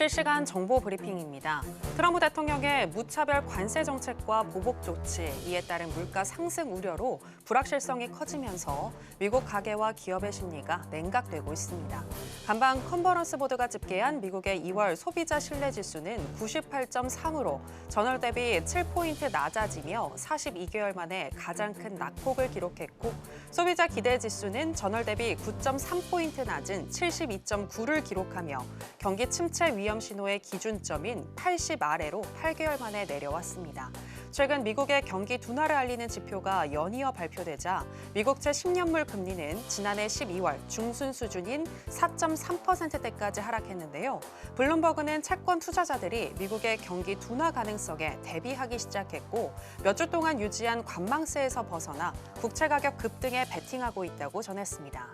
실시간 정보 브리핑입니다. 트럼프 대통령의 무차별 관세 정책과 보복 조치, 이에 따른 물가 상승 우려로 불확실성이 커지면서 미국 가계와 기업의 심리가 냉각되고 있습니다. 간방 컨퍼런스 보드가 집계한 미국의 2월 소비자 신뢰 지수는 98.3으로 전월 대비 7포인트 낮아지며 42개월 만에 가장 큰 낙폭을 기록했고, 소비자 기대 지수는 전월 대비 9.3포인트 낮은 72.9를 기록하며 경기 침체 위험 신호의 기준점인 80 아래로 8개월 만에 내려왔습니다. 최근 미국의 경기 둔화를 알리는 지표가 연이어 발표되자 미국채 10년물 금리는 지난해 12월 중순 수준인 4.3%대까지 하락했는데요. 블룸버그는 채권 투자자들이 미국의 경기 둔화 가능성에 대비하기 시작했고, 몇 주 동안 유지한 관망세에서 벗어나 국채 가격 급등에 베팅하고 있다고 전했습니다.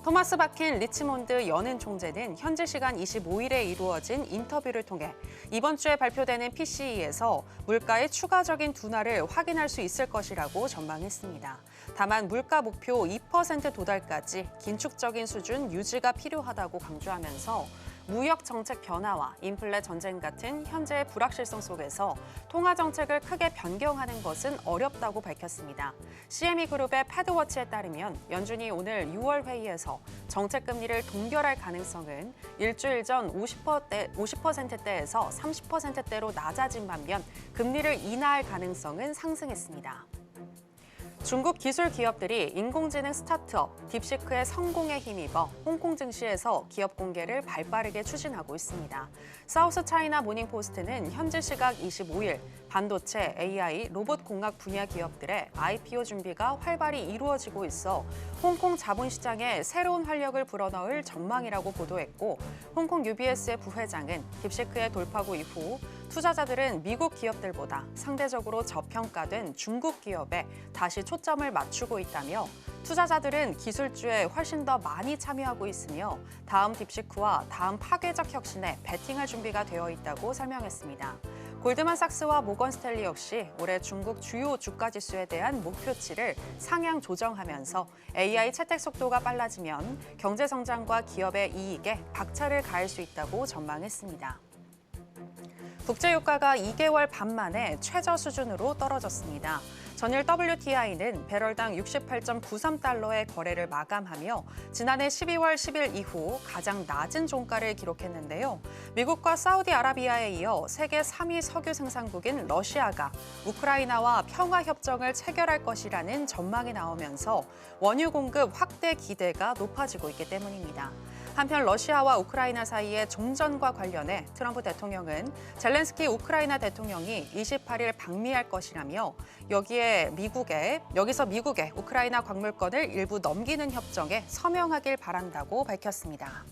토마스 바킨 리치몬드 연은 총재는 현지 시간 25일에 이루어진 인터뷰를 통해 이번 주에 발표되는 PCE에서 물가의 추가적인 둔화를 확인할 수 있을 것이라고 전망했습니다. 다만 물가 목표 2% 도달까지 긴축적인 수준 유지가 필요하다고 강조하면서 무역 정책 변화와 인플레 전쟁 같은 현재의 불확실성 속에서 통화 정책을 크게 변경하는 것은 어렵다고 밝혔습니다. CME 그룹의 패드워치에 따르면 연준이 오늘 6월 회의에서 정책 금리를 동결할 가능성은 일주일 전 50%대에서 30%대로 낮아진 반면 금리를 인하할 가능성은 상승했습니다. 중국 기술 기업들이 인공지능 스타트업 딥시크의 성공에 힘입어 홍콩 증시에서 기업 공개를 발빠르게 추진하고 있습니다. 사우스 차이나 모닝포스트는 현지 시각 25일 반도체, AI, 로봇 공학 분야 기업들의 IPO 준비가 활발히 이루어지고 있어 홍콩 자본시장에 새로운 활력을 불어넣을 전망이라고 보도했고, 홍콩 UBS의 부회장은 딥시크의 돌파구 이후 투자자들은 미국 기업들보다 상대적으로 저평가된 중국 기업에 다시 초점을 맞추고 있다며, 투자자들은 기술주에 훨씬 더 많이 참여하고 있으며 다음 딥시크와 다음 파괴적 혁신에 베팅할 준비가 되어 있다고 설명했습니다. 골드만삭스와 모건스탠리 역시 올해 중국 주요 주가지수에 대한 목표치를 상향 조정하면서 AI 채택 속도가 빨라지면 경제 성장과 기업의 이익에 박차를 가할 수 있다고 전망했습니다. 국제유가가 2개월 반 만에 최저 수준으로 떨어졌습니다. 전일 WTI는 배럴당 68.93달러의 거래를 마감하며 지난해 12월 10일 이후 가장 낮은 종가를 기록했는데요. 미국과 사우디아라비아에 이어 세계 3위 석유 생산국인 러시아가 우크라이나와 평화협정을 체결할 것이라는 전망이 나오면서 원유 공급 확대 기대가 높아지고 있기 때문입니다. 한편 러시아와 우크라이나 사이의 종전과 관련해 트럼프 대통령은 젤렌스키 우크라이나 대통령이 28일 방미할 것이라며 여기서 미국에 우크라이나 광물권을 일부 넘기는 협정에 서명하길 바란다고 밝혔습니다.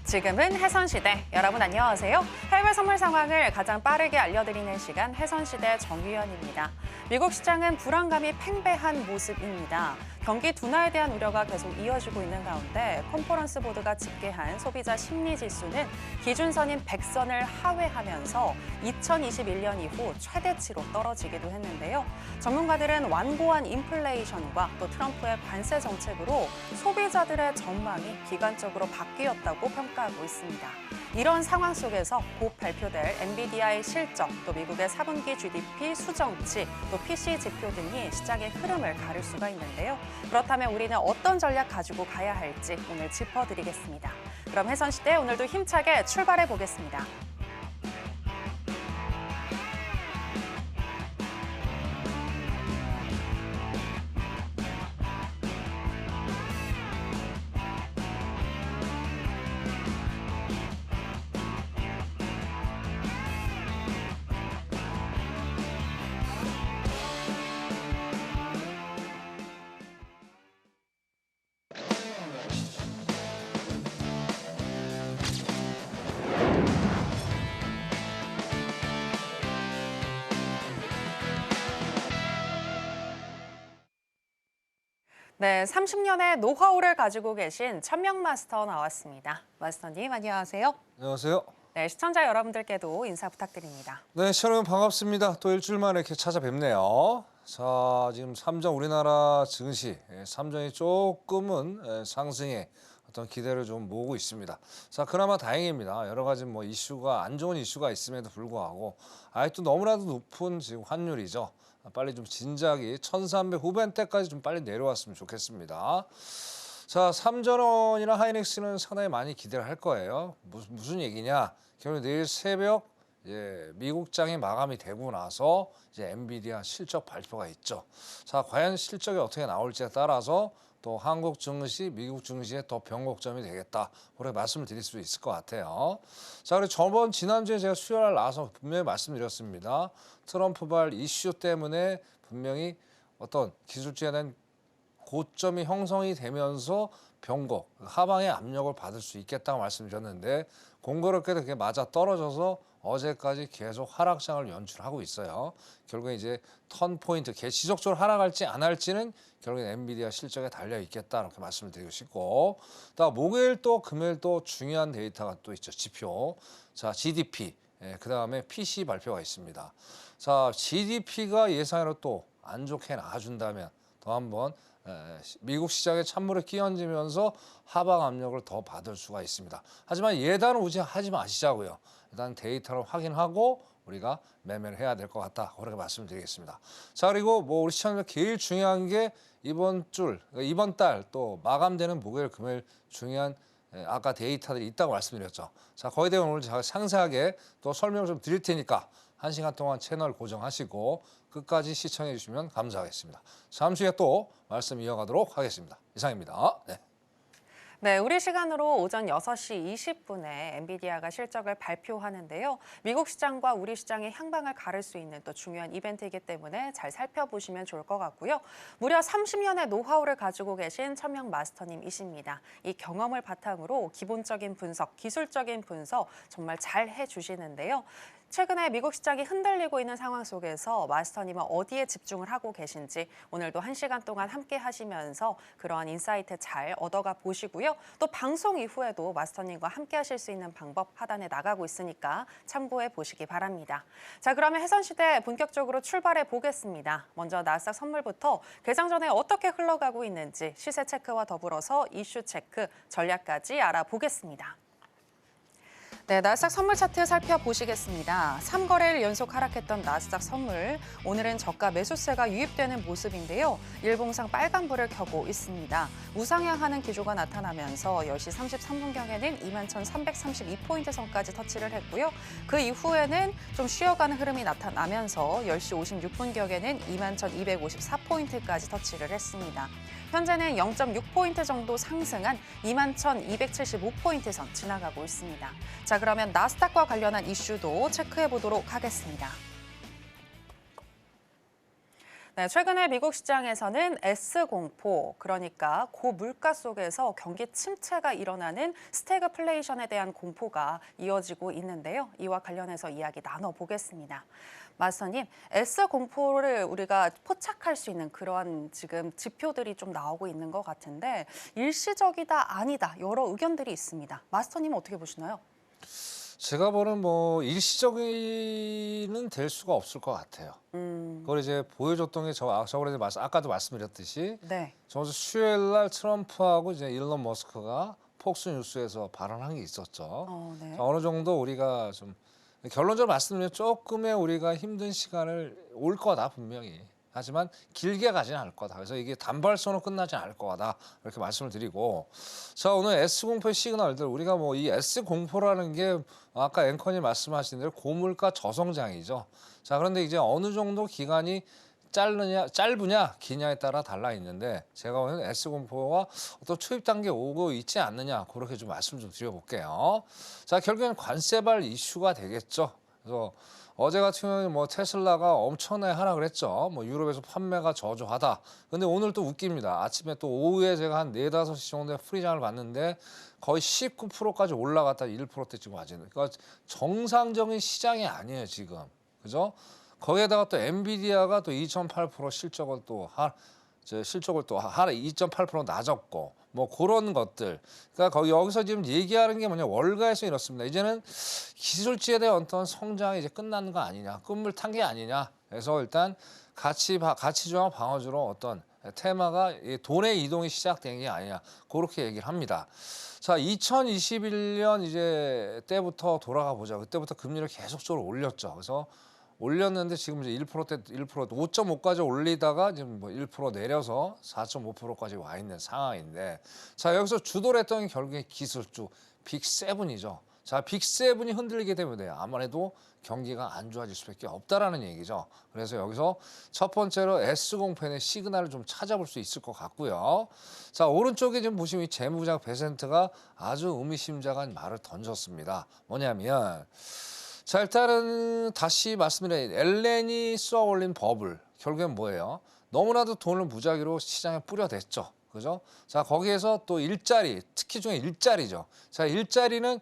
지금은 해선시대. 여러분 안녕하세요. 해외 선물 상황을 가장 빠르게 알려드리는 시간 해선시대 정유현입니다. 미국 시장은 불안감이 팽배한 모습입니다. 경기 둔화에 대한 우려가 계속 이어지고 있는 가운데 컨퍼런스 보드가 집계한 소비자 심리 지수는 기준선인 100선을 하회하면서 2021년 이후 최대치로 떨어지기도 했는데요. 전문가들은 완고한 인플레이션과 또 트럼프의 관세 정책으로 소비자들의 전망이 기관적으로 바뀌었다고 평가하고 있습니다. 이런 상황 속에서 곧 발표될 엔비디아의 실적, 또 미국의 4분기 GDP 수정치, 또 PC 지표 등이 시장의 흐름을 가를 수가 있는데요. 그렇다면 우리는 어떤 전략 가지고 가야 할지 오늘 짚어드리겠습니다. 그럼 해선시대 오늘도 힘차게 출발해 보겠습니다. 네, 30년의 노하우를 가지고 계신 천명 마스터 나왔습니다. 마스터님, 안녕하세요. 안녕하세요. 네, 시청자 여러분들께도 인사 부탁드립니다. 네, 시청자 여러분 반갑습니다. 또 일주일 만에 이렇게 찾아뵙네요. 자, 지금 삼정 우리나라 증시, 삼정이 조금은 상승에 어떤 기대를 좀 모으고 있습니다. 자, 그나마 다행입니다. 여러 가지 뭐 이슈가 안 좋은 이슈가 있음에도 불구하고 아직도 너무나도 높은 지금 환율이죠. 빨리 좀 진작이 1,300 후반대까지 좀 빨리 내려왔으면 좋겠습니다. 자, 삼전원이나 하이닉스는 상당히 많이 기대를 할 거예요. 무슨 얘기냐? 결국 내일 새벽 미국장이 마감이 되고 나서 이제 엔비디아 실적 발표가 있죠. 자, 과연 실적이 어떻게 나올지에 따라서 또 한국 증시, 미국 증시에 더 변곡점이 되겠다. 그렇게 말씀을 드릴 수 있을 것 같아요. 자, 그리고 지난주에 제가 수요일 나와서 분명히 말씀드렸습니다. 트럼프발 이슈 때문에 분명히 어떤 기술주에 대한 고점이 형성이 되면서 변곡, 하방의 압력을 받을 수 있겠다고 말씀드렸는데 공교롭게도 그게 맞아 떨어져서 어제까지 계속 하락장을 연출하고 있어요. 결국에 이제 턴 포인트, 지속적으로 하락할지 안 할지는 결국엔 엔비디아 실적에 달려 있겠다 이렇게 말씀을 드리고 싶고, 또 목요일 또 금요일 또 중요한 데이터가 또 있죠. 지표. 자, GDP, 그 다음에 PC 발표가 있습니다. 자, GDP가 예상외로 또 안 좋게 나와준다면 더 한번 미국 시장에 찬물을 끼얹으면서 하방 압력을 더 받을 수가 있습니다. 하지만 예단을 우지하지 마시자고요. 일단 데이터를 확인하고 우리가 매매를 해야 될 것 같다. 그렇게 말씀드리겠습니다. 자, 그리고 뭐 우리 시청자 제일 중요한 게 이번 달 또 마감되는 목요일, 금요일 중요한 아까 데이터들이 있다고 말씀드렸죠. 자, 거기에 대해 오늘 제가 상세하게 또 설명을 좀 드릴 테니까 1시간 동안 채널 고정하시고 끝까지 시청해 주시면 감사하겠습니다. 잠시 후에 또 말씀 이어가도록 하겠습니다. 이상입니다. 네. 네, 우리 시간으로 오전 6시 20분에 엔비디아가 실적을 발표하는데요. 미국 시장과 우리 시장의 향방을 가를 수 있는 또 중요한 이벤트이기 때문에 잘 살펴보시면 좋을 것 같고요. 무려 30년의 노하우를 가지고 계신 천명 마스터님이십니다. 이 경험을 바탕으로 기본적인 분석, 기술적인 분석 정말 잘 해주시는데요. 최근에 미국 시장이 흔들리고 있는 상황 속에서 마스터님은 어디에 집중을 하고 계신지 오늘도 1시간 동안 함께 하시면서 그러한 인사이트 잘 얻어가 보시고요. 또 방송 이후에도 마스터님과 함께 하실 수 있는 방법 하단에 나가고 있으니까 참고해 보시기 바랍니다. 자, 그러면 해선시대 본격적으로 출발해 보겠습니다. 먼저 나스닥 선물부터 개장 전에 어떻게 흘러가고 있는지 시세 체크와 더불어서 이슈 체크, 전략까지 알아보겠습니다. 네, 나스닥 선물 차트 살펴보시겠습니다. 3거래일 연속 하락했던 나스닥 선물, 오늘은 저가 매수세가 유입되는 모습인데요. 일봉상 빨간불을 켜고 있습니다. 우상향하는 기조가 나타나면서 10시 33분경에는 21,332포인트 선까지 터치를 했고요. 그 이후에는 좀 쉬어가는 흐름이 나타나면서 10시 56분경에는 21,254포인트까지 터치를 했습니다. 현재는 0.6포인트 정도 상승한 21,275포인트 선 지나가고 있습니다. 자, 그러면 나스닥과 관련한 이슈도 체크해 보도록 하겠습니다. 네, 최근에 미국 시장에서는 S공포, 그러니까 고물가 속에서 경기 침체가 일어나는 스태그플레이션에 대한 공포가 이어지고 있는데요. 이와 관련해서 이야기 나눠보겠습니다. 마스터님, S공포를 우리가 포착할 수 있는 그러한 지금 지표들이 좀 나오고 있는 것 같은데 일시적이다, 아니다, 여러 의견들이 있습니다. 마스터님은 어떻게 보시나요? 제가 보는 뭐 일시적이는 될 수가 없을 것 같아요. 그걸 이제 보여줬던 게 아까도 말씀드렸듯이 네. 수요일 날 트럼프하고 이제 일론 머스크가 폭스뉴스에서 발언한 게 있었죠. 네. 어느 정도 우리가 좀 결론적으로 말씀드리면 조금의 우리가 힘든 시간을 올 거다 분명히. 하지만 길게 가지는 않을 거다. 그래서 이게 단발성으로 끝나지 않을 거다. 이렇게 말씀을 드리고, 자, 오늘 S공포의 시그널들, 우리가 뭐 이 S공포라는 게 아까 앵커님 말씀하신 대로 고물가 저성장이죠. 자, 그런데 이제 어느 정도 기간이 짧으냐 기냐에 따라 달라 있는데, 제가 오늘 S공포와 어떤 투입 단계 오고 있지 않느냐, 그렇게 좀 말씀 좀 드려볼게요. 자, 결국에는 관세발 이슈가 되겠죠. 그래서 어제 같은 경우는 뭐 테슬라가 엄청나게 하락을 했죠. 뭐 유럽에서 판매가 저조하다. 근데 오늘 또 웃깁니다. 아침에 또 오후에 제가 한 4, 5시 정도에 프리장을 봤는데 거의 19%까지 올라갔다 1%대 지금 와지는. 그러니까 정상적인 시장이 아니에요, 지금. 그죠? 거기에다가 또 엔비디아가 또 2.8% 실적을 또 실적을 또 하나 2.8% 낮았고 뭐 그런 것들. 그러니까 거기 여기서 지금 얘기하는 게 뭐냐 월가에서 이렇습니다. 이제는 기술주에 대한 어떤 성장이 이제 끝나는 거 아니냐, 끝물 탄 게 아니냐. 그래서 일단 가치주와 방어주로 어떤 테마가 이 돈의 이동이 시작된 게 아니냐 그렇게 얘기를 합니다. 자, 2021년 이제 때부터 돌아가 보자. 그때부터 금리를 계속적으로 올렸죠. 그래서 올렸는데 지금 이제 1%대 1% 5.5까지 올리다가 지금 뭐 1% 내려서 4.5%까지 와 있는 상황인데 자, 여기서 주도를 했던 게 결국에 기술주 빅7이죠. 자, 빅7이 흔들리게 되면 아무래도 경기가 안 좋아질 수밖에 없다라는 얘기죠. 그래서 여기서 첫 번째로 S공펜의 시그널을 좀 찾아볼 수 있을 것 같고요. 자, 오른쪽에 지금 보시면 이 재무부장 베센트가 아주 의미심장한 말을 던졌습니다. 뭐냐면 자, 일단은 다시 말씀드린 엘렌이 쏘아 올린 버블 결국엔 뭐예요? 너무나도 돈을 무작위로 시장에 뿌려댔죠. 그죠? 자, 거기에서 또 일자리, 특히 중에 일자리죠. 자, 일자리는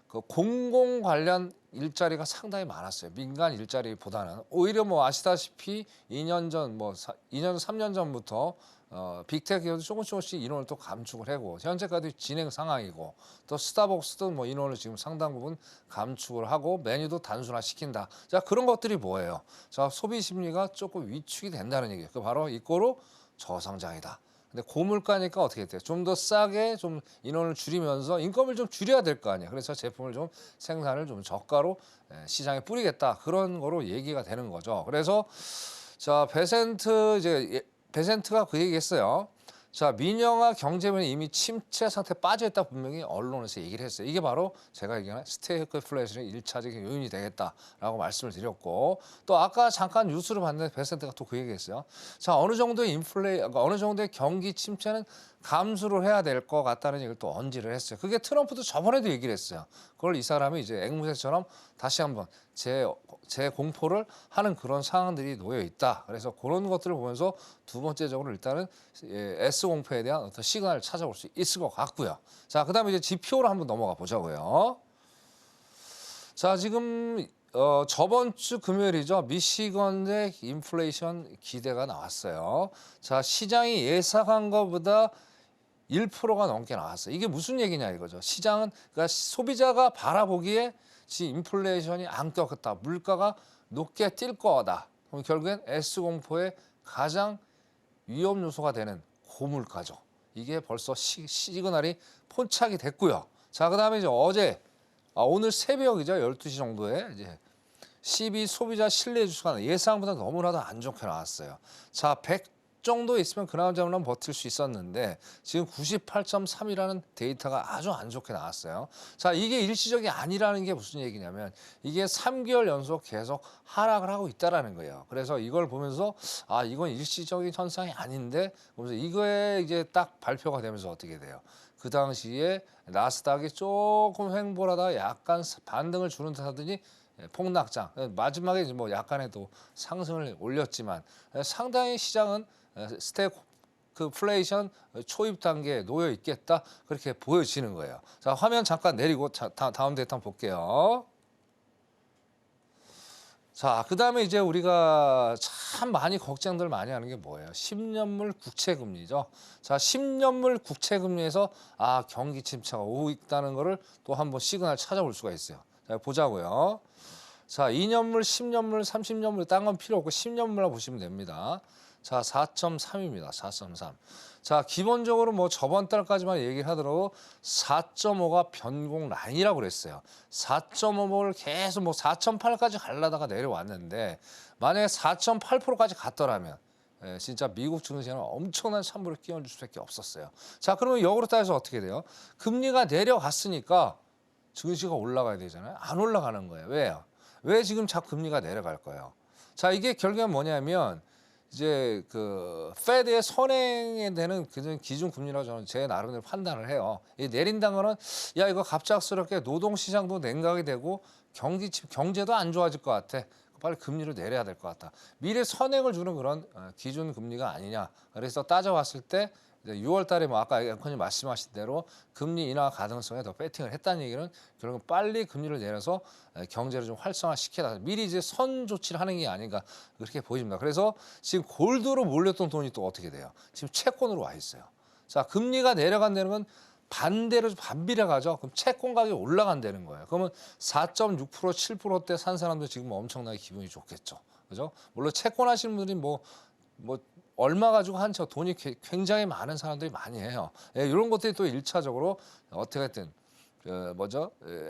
그 공공 관련 일자리가 상당히 많았어요. 민간 일자리보다는 오히려 뭐 아시다시피 2년 전, 2년, 3년 전부터 빅테크 기업도 조금씩 인원을 또 감축을 하고 현재까지 진행 상황이고 또 스타벅스도 뭐 인원을 지금 상당 부분 감축을 하고 메뉴도 단순화시킨다. 자, 그런 것들이 뭐예요? 자, 소비 심리가 조금 위축이 된다는 얘기예요. 그 바로 이거로 저성장이다. 근데 고물가니까 어떻게 돼요? 좀 더 싸게 좀 인원을 줄이면서 인건비를 좀 줄여야 될 거 아니에요. 그래서 제품을 좀 생산을 좀 저가로 시장에 뿌리겠다. 그런 거로 얘기가 되는 거죠. 그래서 자, 베센트가 그 얘기했어요. 자, 민영화 경제면이 이미 침체 상태에 빠져있다 분명히 언론에서 얘기를 했어요. 이게 바로 제가 얘기하는 스태그플레이션의 1차적인 요인이 되겠다라고 말씀을 드렸고 또 아까 잠깐 뉴스를 봤는데 베센트가 또 그 얘기했어요. 자, 어느 정도의 어느 정도의 경기 침체는 감수를 해야 될 것 같다는 얘기를 또 언지를 했어요. 그게 트럼프도 저번에도 얘기를 했어요. 그걸 이 사람이 이제 앵무새처럼 다시 한번 재공포를 하는 그런 상황들이 놓여 있다. 그래서 그런 것들을 보면서 두 번째적으로 일단은 S공포에 대한 어떤 시그널을 찾아볼 수 있을 것 같고요. 자, 그다음에 이제 지표로 한번 넘어가 보자고요. 자, 지금 저번 주 금요일이죠. 미시건의 인플레이션 기대가 나왔어요. 자, 시장이 예상한 것보다 1%가 넘게 나왔어요. 이게 무슨 얘기냐 이거죠. 시장은 그러니까 소비자가 바라보기에 인플레이션이 안 꺾였다. 물가가 높게 뛸 거다. 그럼 결국엔 S공포의 가장 위험 요소가 되는 고물가죠. 이게 벌써 시그널이 포착이 됐고요. 자, 그다음에 이제 오늘 새벽이죠. 12시 정도에 이제 CB 소비자 신뢰 지수가 예상보다 너무나도 안 좋게 나왔어요. 자, 100 정도 있으면 그나마저나 버틸 수 있었는데 지금 98.3이라는 데이터가 아주 안 좋게 나왔어요. 자, 이게 일시적이 아니라는 게 무슨 얘기냐면 이게 3개월 연속 계속 하락을 하고 있다라는 거예요. 그래서 이걸 보면서 아, 이건 일시적인 현상이 아닌데 그래서 이거에 이제 딱 발표가 되면서 어떻게 돼요? 그 당시에 나스닥이 조금 횡보하다가 약간 반등을 주는 듯 하더니 폭락장. 마지막에 뭐 약간의 또 상승을 올렸지만 상당히 시장은 스태그플레이션 초입 단계에 놓여 있겠다 그렇게 보여지는 거예요. 자, 화면 잠깐 내리고 다음 데이터 한번 볼게요. 자, 그다음에 이제 우리가 참 많이 걱정들 많이 하는 게 뭐예요? 10년물 국채금리죠. 자, 10년물 국채금리에서 아, 경기 침체가 오고 있다는 거를 또 한번 시그널 찾아볼 수가 있어요. 자, 보자고요. 자, 2년물, 10년물, 30년물 딴 건 필요 없고 10년물만 보시면 됩니다. 자, 4.3입니다. 4.3. 자, 기본적으로 뭐 저번 달까지만 얘기를 하더라도 4.5가 변공 라인이라고 그랬어요. 4.5를 계속 뭐 4.8까지 가려다가 내려왔는데 만약에 4.8%까지 갔더라면 진짜 미국 증시는 엄청난 찬물을 끼얹을 수밖에 없었어요. 자, 그러면 역으로 따져서 어떻게 돼요? 금리가 내려갔으니까 증시가 올라가야 되잖아요. 안 올라가는 거예요. 왜요? 왜 지금 자꾸 금리가 내려갈 거예요? 자, 이게 결국엔 뭐냐면 이제 그 페드의 선행에 되는 그 기준 금리라고 저는 제 나름대로 판단을 해요. 이 내린다는 거는 야, 이거 갑작스럽게 노동 시장도 냉각이 되고 경제도 안 좋아질 것 같아. 빨리 금리를 내려야 될 것 같다. 미래 선행을 주는 그런 기준 금리가 아니냐. 그래서 따져봤을 때 이제 6월 달에 뭐 아까 앵커님 말씀하신 대로 금리 인하 가능성에 더 배팅을 했다는 얘기는 결국 빨리 금리를 내려서 경제를 좀 활성화시켜라. 미리 이제 선 조치를 하는 게 아닌가 그렇게 보입니다. 그래서 지금 골드로 몰렸던 돈이 또 어떻게 돼요? 지금 채권으로 와 있어요. 자, 금리가 내려간다는 건 반대로 반비례 가죠. 그럼 채권 가격이 올라간다는 거예요. 그러면 4.6% 7%대 산 사람도 지금 엄청나게 기분이 좋겠죠. 그죠? 물론 채권 하시는 분들이 뭐 얼마 가지고 한 저 돈이 굉장히 많은 사람들이 많이 해요. 예, 이런 것들이 또 1차적으로 어떻게든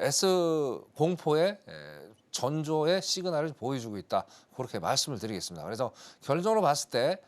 S 공포의 전조의 시그널을 보여주고 있다. 그렇게 말씀을 드리겠습니다. 그래서 결론적으로 봤을 때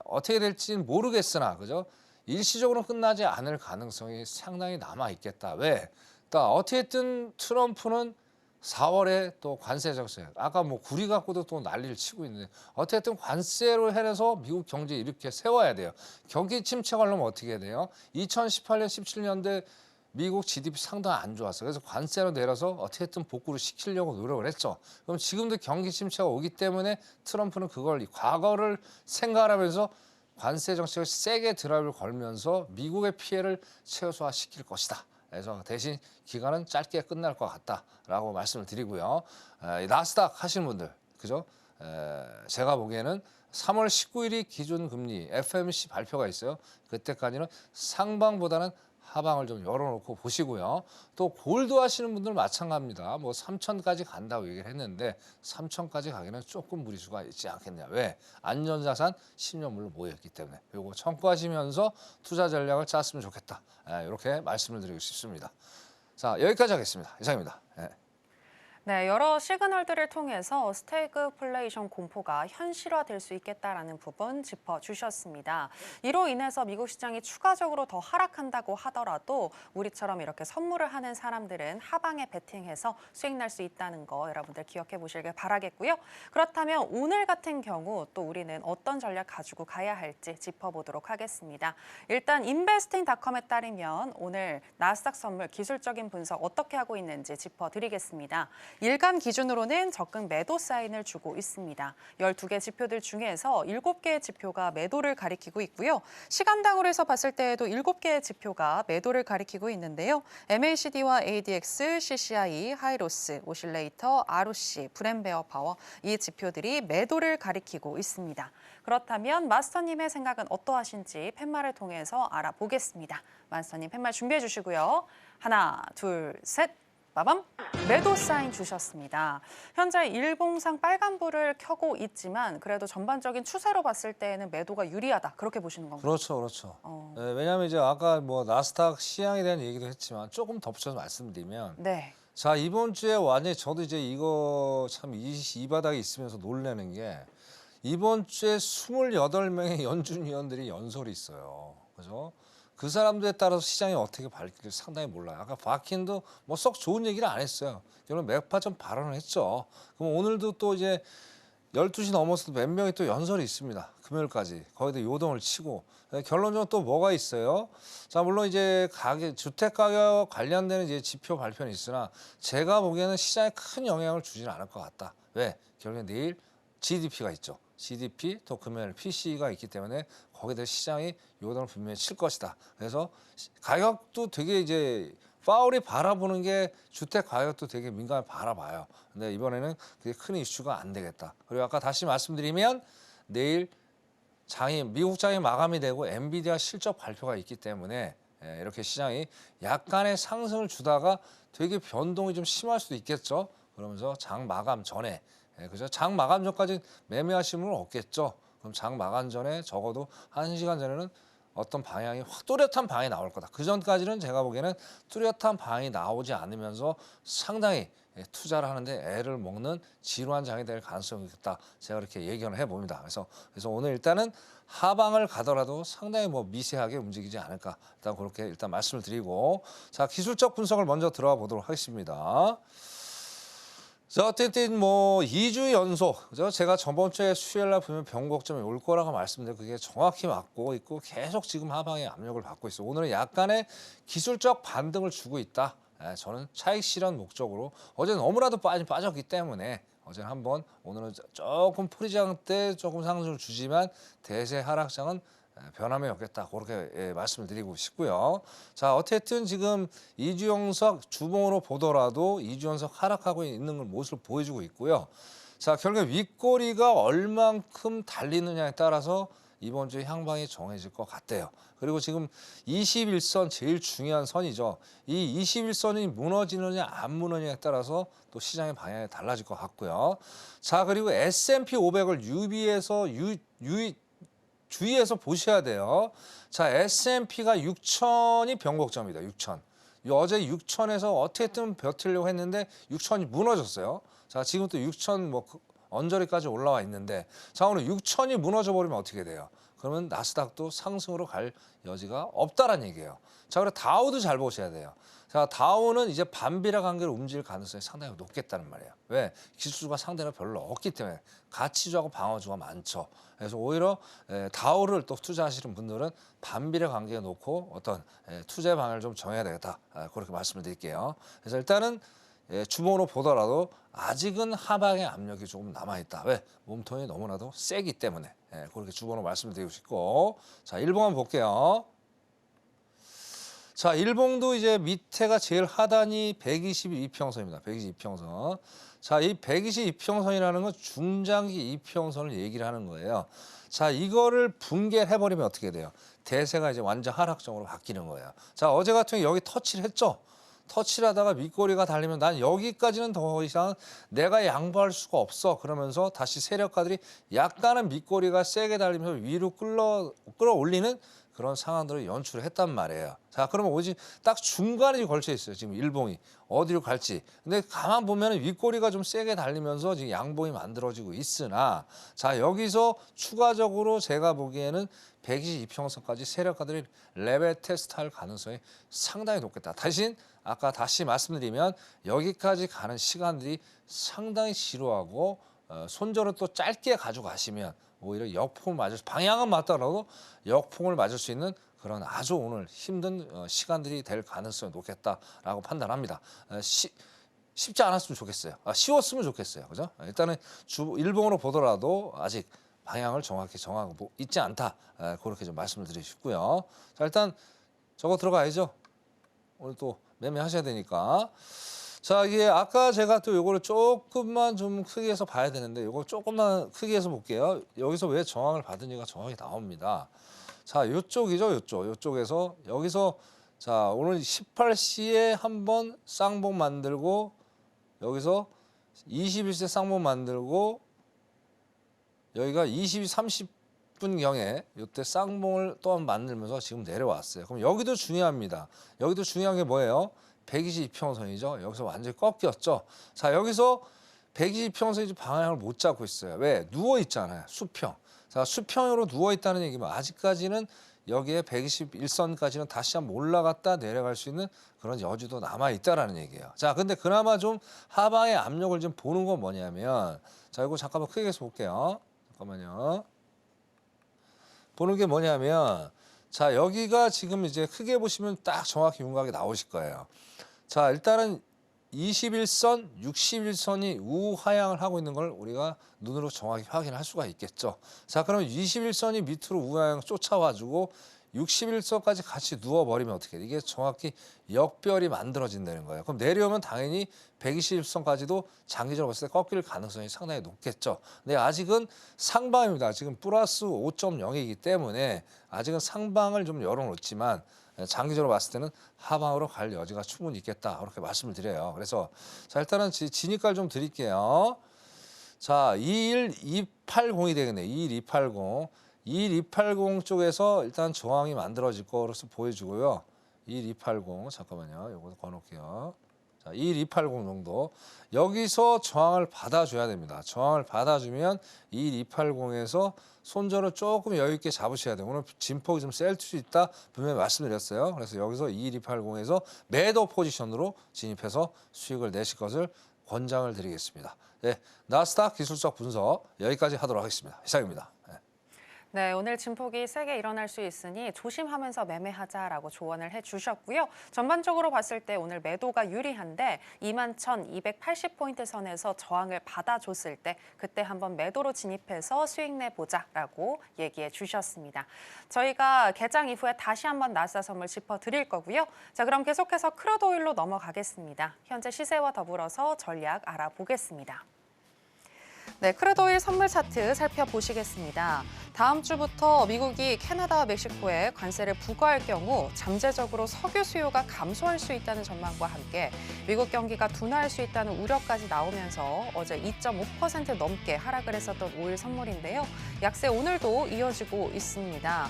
어떻게 될지는 모르겠으나 그죠? 일시적으로 끝나지 않을 가능성이 상당히 남아 있겠다. 왜? 그러니까 어떻게든 트럼프는 4월에 또 관세 정책, 아까 뭐 구리 갖고도 또 난리를 치고 있는데 어쨌든 관세로 해서 미국 경제 이렇게 세워야 돼요. 경기 침체가 오려면 어떻게 해야 돼요? 2018년, 17년대 미국 GDP 상당히 안 좋았어요. 그래서 관세로 내려서 어떻게든 복구를 시키려고 노력을 했죠. 그럼 지금도 경기 침체가 오기 때문에 트럼프는 그걸 과거를 생각하면서 관세 정책을 세게 드라이브를 걸면서 미국의 피해를 최소화시킬 것이다. 그래서 대신 기간은 짧게 끝날 것 같다라고 말씀을 드리고요. 나스닥 하시는 분들, 그죠? 제가 보기에는 3월 19일이 기준 금리 FOMC 발표가 있어요. 그때까지는 상방보다는 하방을 좀 열어놓고 보시고요. 또 골드 하시는 분들 마찬가지입니다. 뭐 3천까지 간다고 얘기를 했는데 3천까지 가기는 조금 무리수가 있지 않겠냐. 왜? 안전자산 10년물로 모여있기 때문에. 요거 참고하시면서 투자 전략을 짰으면 좋겠다. 이렇게 말씀을 드리고 싶습니다. 자, 여기까지 하겠습니다. 이상입니다. 네, 여러 시그널들을 통해서 스태그플레이션 공포가 현실화될 수 있겠다라는 부분 짚어주셨습니다. 이로 인해서 미국 시장이 추가적으로 더 하락한다고 하더라도 우리처럼 이렇게 선물을 하는 사람들은 하방에 베팅해서 수익 날 수 있다는 거 여러분들 기억해 보시길 바라겠고요. 그렇다면 오늘 같은 경우 또 우리는 어떤 전략 가지고 가야 할지 짚어보도록 하겠습니다. 일단 investing.com에 따르면 오늘 나스닥 선물 기술적인 분석 어떻게 하고 있는지 짚어드리겠습니다. 일간 기준으로는 적극 매도 사인을 주고 있습니다. 12개 지표들 중에서 7개의 지표가 매도를 가리키고 있고요. 시간당으로 해서 봤을 때에도 7개의 지표가 매도를 가리키고 있는데요. MACD와 ADX, CCI, 하이로스, 오실레이터, ROC, 브랜베어 파워 이 지표들이 매도를 가리키고 있습니다. 그렇다면 마스터님의 생각은 어떠하신지 팻말을 통해서 알아보겠습니다. 마스터님 팻말 준비해 주시고요. 하나, 둘, 셋. 빠밤! 매도 사인 주셨습니다. 현재 일봉상 빨간불을 켜고 있지만 그래도 전반적인 추세로 봤을 때에는 매도가 유리하다. 그렇게 보시는 건가요? 그렇죠, 그렇죠. 왜냐하면 이제 아까 뭐 나스닥 시향에 대한 얘기도 했지만 조금 덧붙여서 말씀드리면 네. 자, 이번 주에 완전히 저도 이제 이거 참 이 바닥에 있으면서 놀라는 게 이번 주에 28명의 연준위원들이 연설이 있어요. 그죠? 그 사람들에 따라서 시장이 어떻게 바뀔지 상당히 몰라요. 아까 바킨도 뭐 썩 좋은 얘기를 안 했어요. 결국 매파 좀 발언을 했죠. 그럼 오늘도 또 이제 12시 넘어서도 몇 명이 또 연설이 있습니다. 금요일까지. 거기다 요동을 치고. 결론적으로 또 뭐가 있어요? 자, 물론 이제 주택 가격 관련되는 이제 지표 발표는 있으나 제가 보기에는 시장에 큰 영향을 주지는 않을 것 같다. 왜? 결국에 내일 GDP가 있죠. GDP 또 금요일 PC가 있기 때문에 거기에 대해 시장이 요동을 분명히 칠 것이다. 그래서 가격도 되게 이제 파울이 바라보는 게 주택 가격도 되게 민감히 바라봐요. 근데 이번에는 그게 큰 이슈가 안 되겠다. 그리고 아까 다시 말씀드리면 내일 미국 장이 마감이 되고 엔비디아 실적 발표가 있기 때문에 이렇게 시장이 약간의 상승을 주다가 되게 변동이 좀 심할 수도 있겠죠. 그러면서 장 마감 전에 그죠? 장 마감 전까지 매매하시는 분은 없겠죠. 그럼 장 마감 전에 적어도 1시간 전에는 어떤 방향이 확 뚜렷한 방향이 나올 거다. 그 전까지는 제가 보기에는 뚜렷한 방향이 나오지 않으면서 상당히 투자를 하는데 애를 먹는 지루한 장이 될 가능성이 있다. 제가 그렇게 예견을 해봅니다. 그래서 오늘 일단은 하방을 가더라도 상당히 뭐 미세하게 움직이지 않을까. 일단 그렇게 일단 말씀을 드리고 자, 기술적 분석을 먼저 들어가 보도록 하겠습니다. 자, 어쨌든 뭐 2주 연속, 그죠? 제가 저번 주에 수요일 날 보면 변곡점이 올 거라고 말씀드렸고 그게 정확히 맞고 있고 계속 지금 하방에 압력을 받고 있어요. 오늘은 약간의 기술적 반등을 주고 있다. 저는 차익 실현 목적으로 어제 너무나도 빠졌기 때문에 어제는 한번 오늘은 조금 프리장 때 조금 상승을 주지만 대세 하락장은 변함이 없겠다. 그렇게 말씀을 드리고 싶고요. 자, 어쨌든 지금 이주영석 주봉으로 보더라도 이주영석 하락하고 있는 걸 모습을 보여주고 있고요. 자, 결국 윗꼬리가 얼만큼 달리느냐에 따라서 이번 주에 향방이 정해질 것 같대요. 그리고 지금 21선 제일 중요한 선이죠. 이 21선이 무너지느냐 안 무너지느냐에 따라서 또 시장의 방향이 달라질 것 같고요. 자, 그리고 S&P 500을 주의해서 보셔야 돼요. 자, S&P가 6천이 변곡점이다. 6천. 어제 6천에서 어떻게든 버티려고 했는데 6천이 무너졌어요. 자, 지금 또 6천 뭐 언저리까지 올라와 있는데, 자, 오늘 6천이 무너져 버리면 어떻게 돼요? 그러면 나스닥도 상승으로 갈 여지가 없다라는 얘기예요. 자, 그리고 다우도 잘 보셔야 돼요. 자, 다우는 이제 반비례 관계로 움직일 가능성이 상당히 높겠다는 말이에요. 왜? 기술주가 상대가 별로 없기 때문에 가치주하고 방어주가 많죠. 그래서 오히려 다우를 또 투자하시는 분들은 반비례 관계에 놓고 어떤 투자의 방향을 좀 정해야 되겠다. 그렇게 말씀을 드릴게요. 그래서 일단은 주봉으로 보더라도 아직은 하방의 압력이 조금 남아있다. 왜? 몸통이 너무나도 세기 때문에 그렇게 주봉으로 말씀을 드리고 싶고, 자, 일봉 한번 볼게요. 자, 일봉도 이제 밑에가 제일 하단이 122평선입니다. 122평선. 자, 이 122평선이라는 건 중장기 이평선을 얘기를 하는 거예요. 자, 이거를 붕괴해버리면 어떻게 돼요? 대세가 이제 완전 하락장으로 바뀌는 거예요. 자, 어제 같은 경우 여기 터치를 했죠? 터치를 하다가 밑꼬리가 달리면 난 여기까지는 더 이상 내가 양보할 수가 없어. 그러면서 다시 세력가들이 약간은 밑꼬리가 세게 달리면서 위로 끌어올리는 그런 상황들을 연출을 했단 말이에요. 자, 그러면 오직 딱 중간에 걸쳐 있어요. 지금 일봉이 어디로 갈지. 근데 가만 보면 윗꼬리가 좀 세게 달리면서 지금 양봉이 만들어지고 있으나, 자, 여기서 추가적으로 제가 보기에는 122평선까지 세력가들이 레벨 테스트할 가능성이 상당히 높겠다. 대신 아까 다시 말씀드리면 여기까지 가는 시간들이 상당히 지루하고 손절을 또 짧게 가져가시면 오히려 역풍을 맞을 방향은 맞더라도 역풍을 맞을 수 있는 그런 아주 오늘 힘든 시간들이 될 가능성이 높겠다라고 판단합니다. 쉽지 않았으면 좋겠어요. 쉬웠으면 좋겠어요. 그죠? 일단은 일봉으로 보더라도 아직 방향을 정확히 정하고 있지 않다. 그렇게 좀 말씀을 드리고 싶고요. 자, 일단 저거 들어가야죠. 오늘 또 매매하셔야 되니까. 자, 이게 아까 제가 또 요거를 조금만 좀 크게 해서 봐야 되는데 요거 조금만 크게 해서 볼게요. 여기서 왜 저항을 받은지가 정확히 나옵니다. 자, 요쪽이죠, 요쪽. 요쪽에서 여기서 자, 오늘 18시에 한번 쌍봉 만들고 여기서 21세 쌍봉 만들고 여기가 22, 30분경에 이때 쌍봉을 또 한 번 만들면서 지금 내려왔어요. 그럼 여기도 중요합니다. 여기도 중요한 게 뭐예요? 122평선이죠. 여기서 완전히 꺾였죠. 자, 여기서 122평선이 방향을 못 잡고 있어요. 왜? 누워 있잖아요. 수평. 자, 수평으로 누워 있다는 얘기면 아직까지는 여기에 121선까지는 다시 한번 올라갔다 내려갈 수 있는 그런 여지도 남아 있다라는 얘기예요. 자, 근데 그나마 좀 하방의 압력을 좀 보는 건 뭐냐면, 자, 이거 잠깐만 크게 해서 볼게요. 잠깐만요. 보는 게 뭐냐면, 자, 여기가 지금 이제 크게 보시면 딱 정확히 윤곽이 나오실 거예요. 자, 일단은 21선, 61선이 우하향을 하고 있는 걸 우리가 눈으로 정확히 확인할 수가 있겠죠. 자, 그럼 21선이 밑으로 우하향 쫓아와주고 61선까지 같이 누워버리면 어떻게 돼? 이게 정확히 역별이 만들어진다는 거예요. 그럼 내려오면 당연히 120선까지도 장기적으로 봤을 때 꺾일 가능성이 상당히 높겠죠. 근데 아직은 상방입니다. 지금 플러스 5.0이기 때문에 아직은 상방을 좀 열어놓지만 장기적으로 봤을 때는 하방으로 갈 여지가 충분히 있겠다. 그렇게 말씀을 드려요. 그래서 자, 일단은 진입가를 좀 드릴게요. 자, 21280이 되겠네요. 21280. 21280 쪽에서 일단 저항이 만들어질 거로서 보여주고요. 21280 잠깐만요. 요거 꺼놓을게요. 자, 21280 정도. 여기서 저항을 받아줘야 됩니다. 저항을 받아주면 21280에서 손절을 조금 여유 있게 잡으셔야 돼요. 오늘 진폭이 좀 셀 수 있다 분명히 말씀드렸어요. 그래서 여기서 21280에서 매도 포지션으로 진입해서 수익을 내실 것을 권장을 드리겠습니다. 네, 나스닥 기술적 분석 여기까지 하도록 하겠습니다. 이상입니다. 네. 네, 오늘 진폭이 세게 일어날 수 있으니 조심하면서 매매하자라고 조언을 해주셨고요. 전반적으로 봤을 때 오늘 매도가 유리한데 21,280포인트 선에서 저항을 받아줬을 때 그때 한번 매도로 진입해서 수익 내보자라고 얘기해 주셨습니다. 저희가 개장 이후에 다시 한번 나스닥 선물 짚어드릴 거고요. 자, 그럼 계속해서 크루드 오일로 넘어가겠습니다. 현재 시세와 더불어서 전략 알아보겠습니다. 네, 크루드 오일 선물 차트 살펴보시겠습니다. 다음 주부터 미국이 캐나다와 멕시코에 관세를 부과할 경우 잠재적으로 석유 수요가 감소할 수 있다는 전망과 함께 미국 경기가 둔화할 수 있다는 우려까지 나오면서 어제 2.5% 넘게 하락을 했었던 오일 선물인데요. 약세 오늘도 이어지고 있습니다.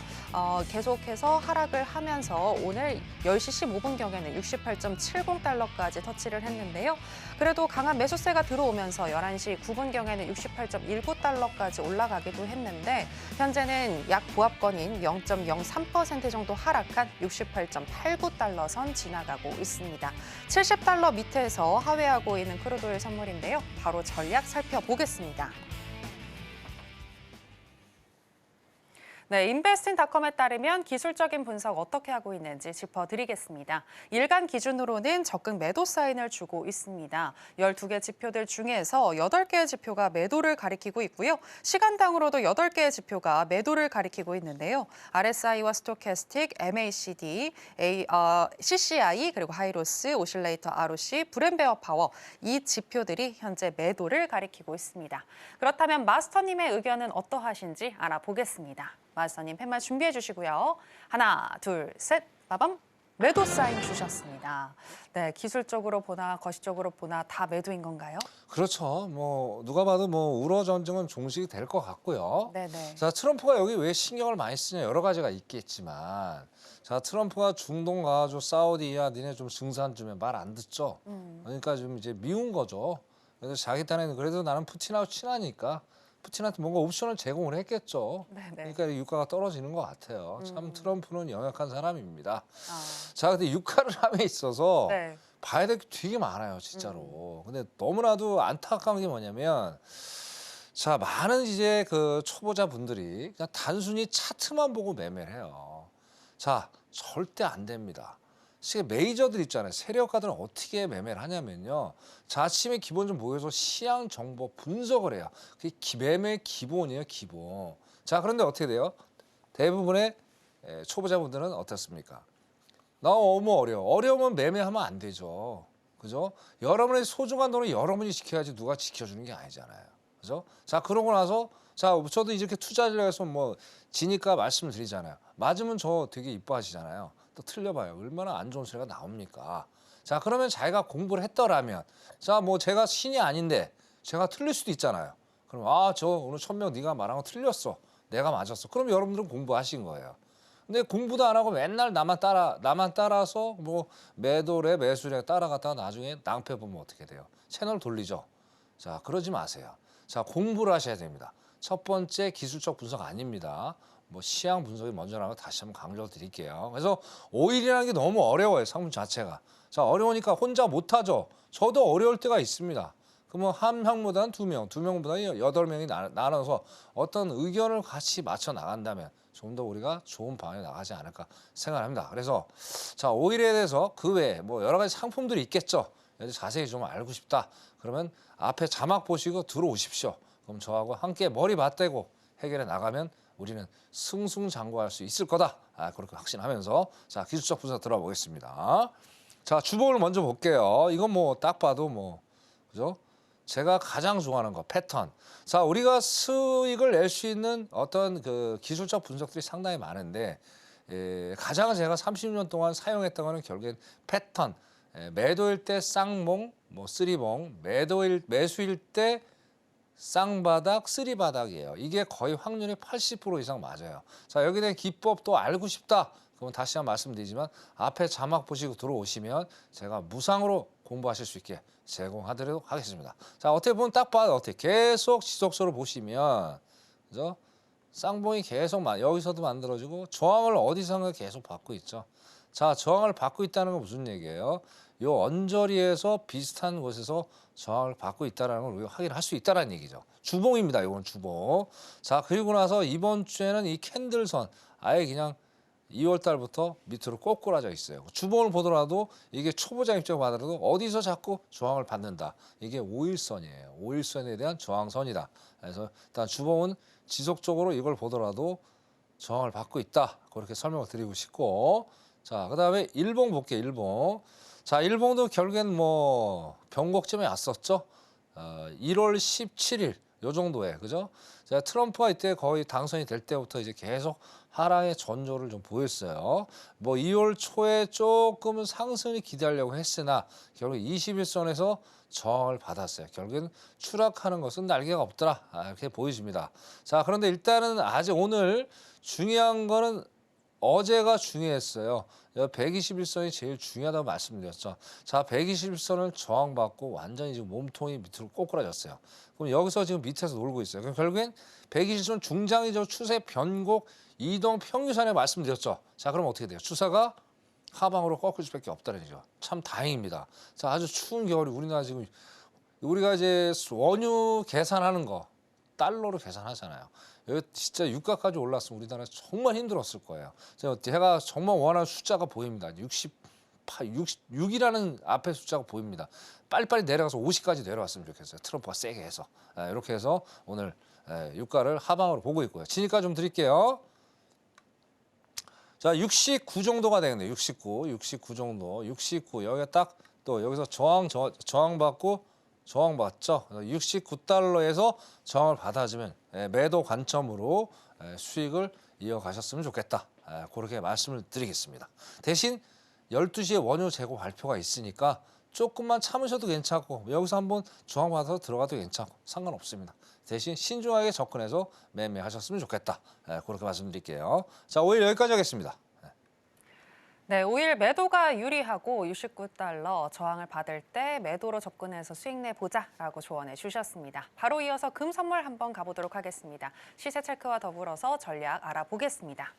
계속해서 하락을 하면서 오늘 10시 15분경에는 68.70달러까지 터치를 했는데요. 그래도 강한 매수세가 들어오면서 11시 9분경에는 68.19달러까지 올라가기도 했는데 현재는 약 보합권인 0.03% 정도 하락한 68.89달러 선 지나가고 있습니다. 70달러 밑에서 하회하고 있는 크루드 오일 선물인데요. 바로 전략 살펴보겠습니다. 네, 인베스팅닷컴에 따르면 기술적인 분석 어떻게 하고 있는지 짚어드리겠습니다. 일간 기준으로는 적극 매도 사인을 주고 있습니다. 12개 지표들 중에서 8개의 지표가 매도를 가리키고 있고요. 시간당으로도 8개의 지표가 매도를 가리키고 있는데요. RSI와 스토캐스틱, MACD, CCI, 그리고 하이로스, 오실레이터 ROC, 브랜베어 파워 이 지표들이 현재 매도를 가리키고 있습니다. 그렇다면 마스터님의 의견은 어떠하신지 알아보겠습니다. 마스터님 펜만 준비해 주시고요. 하나, 둘, 셋, 빠밤. 매도 사인 주셨습니다. 네, 기술적으로 보나 거시적으로 보나 다 매도인 건가요? 그렇죠. 뭐 누가 봐도 뭐 우러 전쟁은 종식이 될 것 같고요. 네네. 자, 트럼프가 여기 왜 신경을 많이 쓰냐 여러 가지가 있겠지만, 자, 트럼프가 중동 가가지고 사우디야 니네 좀 증산 좀 해 말 안 듣죠. 그러니까 좀 이제 미운 거죠. 그래서 자기 딴에는 그래도 나는 푸틴하고 친하니까 푸틴한테 뭔가 옵션을 제공을 했겠죠. 네네. 그러니까 유가가 떨어지는 것 같아요. 참 트럼프는 영약한 사람입니다. 아, 자, 근데 유가를 함에 있어서 네. 봐야 될 게 되게 많아요, 진짜로. 근데 너무나도 안타까운 게 뭐냐면, 자, 많은 이제 그 초보자 분들이 그냥 단순히 차트만 보고 매매를 해요. 자, 절대 안 됩니다. 지금 메이저들 있잖아요. 세력가들은 어떻게 매매를 하냐면요. 자, 아침에 기본 좀 모여서 시장 정보 분석을 해요. 그게 매매 기본이에요, 기본. 자, 그런데 어떻게 돼요? 대부분의 초보자분들은 어떻습니까? 너무 어려워. 어려우면 매매하면 안 되죠. 그죠? 여러분의 소중한 돈을 여러분이 지켜야지 누가 지켜주는 게 아니잖아요. 그죠? 자, 그러고 나서, 자, 저도 이렇게 투자를 해서 뭐 지니까 말씀을 드리잖아요. 맞으면 저 되게 이뻐하시잖아요. 또 틀려봐요. 얼마나 안 좋은 소리가 나옵니까? 자, 그러면 자기가 공부를 했더라면, 자, 뭐 제가 신이 아닌데 제가 틀릴 수도 있잖아요. 그럼 저 오늘 1000명 네가 말한 거 틀렸어. 내가 맞았어. 그럼 여러분들은 공부하신 거예요. 근데 공부도 안 하고 맨날 나만 따라서 뭐 매도래 매수래 따라갔다가 나중에 낭패 보면 어떻게 돼요? 채널 돌리죠. 자, 그러지 마세요. 자, 공부를 하셔야 됩니다. 첫 번째 기술적 분석 아닙니다. 뭐 시향 분석이 먼저라는 거 다시 한번 강조를 드릴게요. 그래서 오일이라는 게 너무 어려워요, 상품 자체가. 자, 어려우니까 혼자 못하죠. 저도 어려울 때가 있습니다. 그러면 한 명보다는 두 명보다는 8명이 나눠서 어떤 의견을 같이 맞춰 나간다면 좀 더 우리가 좋은 방향에 나가지 않을까 생각합니다. 그래서 자, 오일에 대해서 그 외에 뭐 여러 가지 상품들이 있겠죠. 자세히 좀 알고 싶다. 그러면 앞에 자막 보시고 들어오십시오. 그럼 저하고 함께 머리 맞대고 해결해 나가면 우리는 승승장구할 수 있을 거다. 그렇게 확신하면서 자, 기술적 분석 들어보겠습니다. 자, 주봉을 먼저 볼게요. 이건 뭐 딱 봐도 뭐 그죠? 제가 가장 좋아하는 거 패턴. 자, 우리가 수익을 낼 수 있는 어떤 그 기술적 분석들이 상당히 많은데 가장 제가 30년 동안 사용했던 거는 결국엔 패턴. 매도일 때 쌍봉, 뭐 쓰리봉, 매수일 때 쌍바닥, 쓰리바닥이에요. 이게 거의 확률이 80% 이상 맞아요. 자, 여기에 대한 기법도 알고 싶다. 그러면 다시 한번 말씀드리지만 앞에 자막 보시고 들어오시면 제가 무상으로 공부하실 수 있게 제공하도록 하겠습니다. 자, 어떻게 보면 딱 봐도 어떻게 계속 지속적으로 보시면 그죠? 쌍봉이 계속 여기서도 만들어지고 저항을 어디선가 계속 받고 있죠. 자, 저항을 받고 있다는 건 무슨 얘기예요? 요 언저리에서 비슷한 곳에서 저항을 받고 있다는 걸 우리가 확인할 수 있다는 얘기죠. 주봉입니다. 이건 주봉. 자, 그리고 나서 이번 주에는 이 캔들선 아예 그냥 2월 달부터 밑으로 꼬꾸라져 있어요. 주봉을 보더라도 이게 초보자 입장을 받더라도 어디서 자꾸 저항을 받는다. 이게 5일선이에요. 5일선에 대한 저항선이다. 그래서 일단 주봉은 지속적으로 이걸 보더라도 저항을 받고 있다. 그렇게 설명을 드리고 싶고, 자, 그다음에 일봉 볼게요. 일봉. 자, 일봉도 결국엔 뭐 변곡점에 왔었죠. 1월 17일 요 정도에, 그죠? 자, 트럼프가 이때 거의 당선이 될 때부터 이제 계속 하락의 전조를 좀 보였어요. 뭐 2월 초에 조금은 상승이 기대하려고 했으나 결국 21선에서 저항을 받았어요. 결국엔 추락하는 것은 날개가 없더라, 이렇게 보여집니다. 자, 그런데 일단은 아직 오늘 중요한 거는 어제가 중요했어요. 121선이 제일 중요하다고 말씀드렸죠. 자, 121선을 저항받고 완전히 지금 몸통이 밑으로 꼬꾸라졌어요. 그럼 여기서 지금 밑에서 놀고 있어요. 그럼 결국엔 121선 중장기적 추세 변곡 이동 평균선에 말씀드렸죠. 자, 그럼 어떻게 돼요? 추세가 하방으로 꺾일 수밖에 없다는 얘기죠. 참 다행입니다. 자, 아주 추운 겨울이 우리나라 지금 우리가 이제 원유 계산하는 거 달러로 계산하잖아요. 여기 진짜 유가까지 올랐으면 우리나라 정말 힘들었을 거예요. 제가 정말 원하는 숫자가 보입니다. 66이라는 앞에 숫자가 보입니다. 빨리빨리 내려가서 50까지 내려왔으면 좋겠어요. 트럼프가 세게 해서. 이렇게 해서 오늘 유가를 하방으로 보고 있고요. 진입가 좀 드릴게요. 자, 69 정도가 되겠네요. 69 정도. 69 여기가 딱 또 여기서 저항받고 저항받죠. 69달러에서 저항을 받아주면 매도 관점으로 수익을 이어가셨으면 좋겠다. 그렇게 말씀을 드리겠습니다. 대신 12시에 원유 재고 발표가 있으니까 조금만 참으셔도 괜찮고 여기서 한번 저항받아서 들어가도 괜찮고 상관없습니다. 대신 신중하게 접근해서 매매하셨으면 좋겠다. 그렇게 말씀드릴게요. 자, 5일 여기까지 하겠습니다. 네, 5일 매도가 유리하고 69달러 저항을 받을 때 매도로 접근해서 수익 내보자라고 조언해 주셨습니다. 바로 이어서 금 선물 한번 가보도록 하겠습니다. 시세 체크와 더불어서 전략 알아보겠습니다.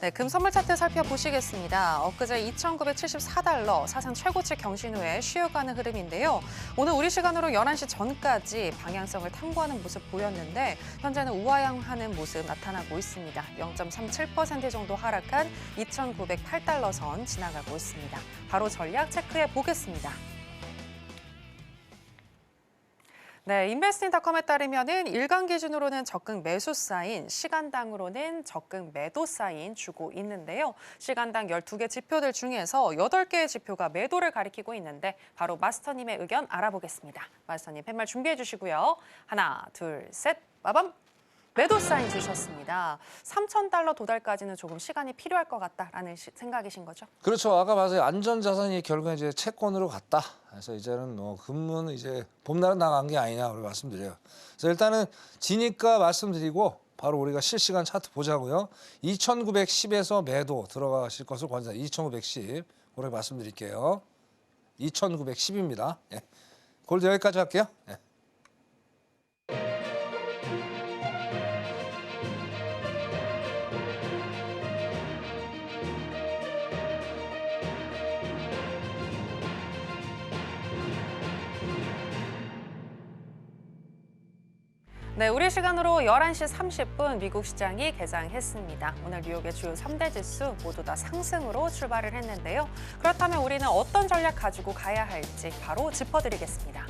네, 금 선물 차트 살펴보시겠습니다. 엊그제 2,974달러 사상 최고치 경신 후에 쉬어가는 흐름인데요. 오늘 우리 시간으로 11시 전까지 방향성을 탐구하는 모습 보였는데 현재는 우하향하는 모습 나타나고 있습니다. 0.37% 정도 하락한 2,908달러 선 지나가고 있습니다. 바로 전략 체크해 보겠습니다. 네, 인베스팅닷컴에 따르면은 일간 기준으로는 적극 매수 사인, 시간당으로는 적극 매도 사인 주고 있는데요. 시간당 12개 지표들 중에서 8개의 지표가 매도를 가리키고 있는데 바로 마스터님의 의견 알아보겠습니다. 마스터님 팻말 준비해 주시고요. 하나, 둘, 셋, 빠밤! 매도 사인 주셨습니다. 3,000달러 도달까지는 조금 시간이 필요할 것 같다라는 생각이신 거죠? 그렇죠. 아까 봐서 안전자산이 결국에 이제 채권으로 갔다. 그래서 이제는 금은 이제 봄날은 나간 게 아니냐 그렇게 말씀드려요. 그래서 일단은 지니까 말씀드리고 바로 우리가 실시간 차트 보자고요. 2,910에서 매도 들어가실 것을 권장합니다. 2,910 그렇게 말씀드릴게요. 2,910입니다. 예. 골드 여기까지 할게요. 예. 네, 우리 시간으로 11시 30분 미국 시장이 개장했습니다. 오늘 뉴욕의 주요 3대 지수 모두 다 상승으로 출발을 했는데요. 그렇다면 우리는 어떤 전략 가지고 가야 할지 바로 짚어드리겠습니다.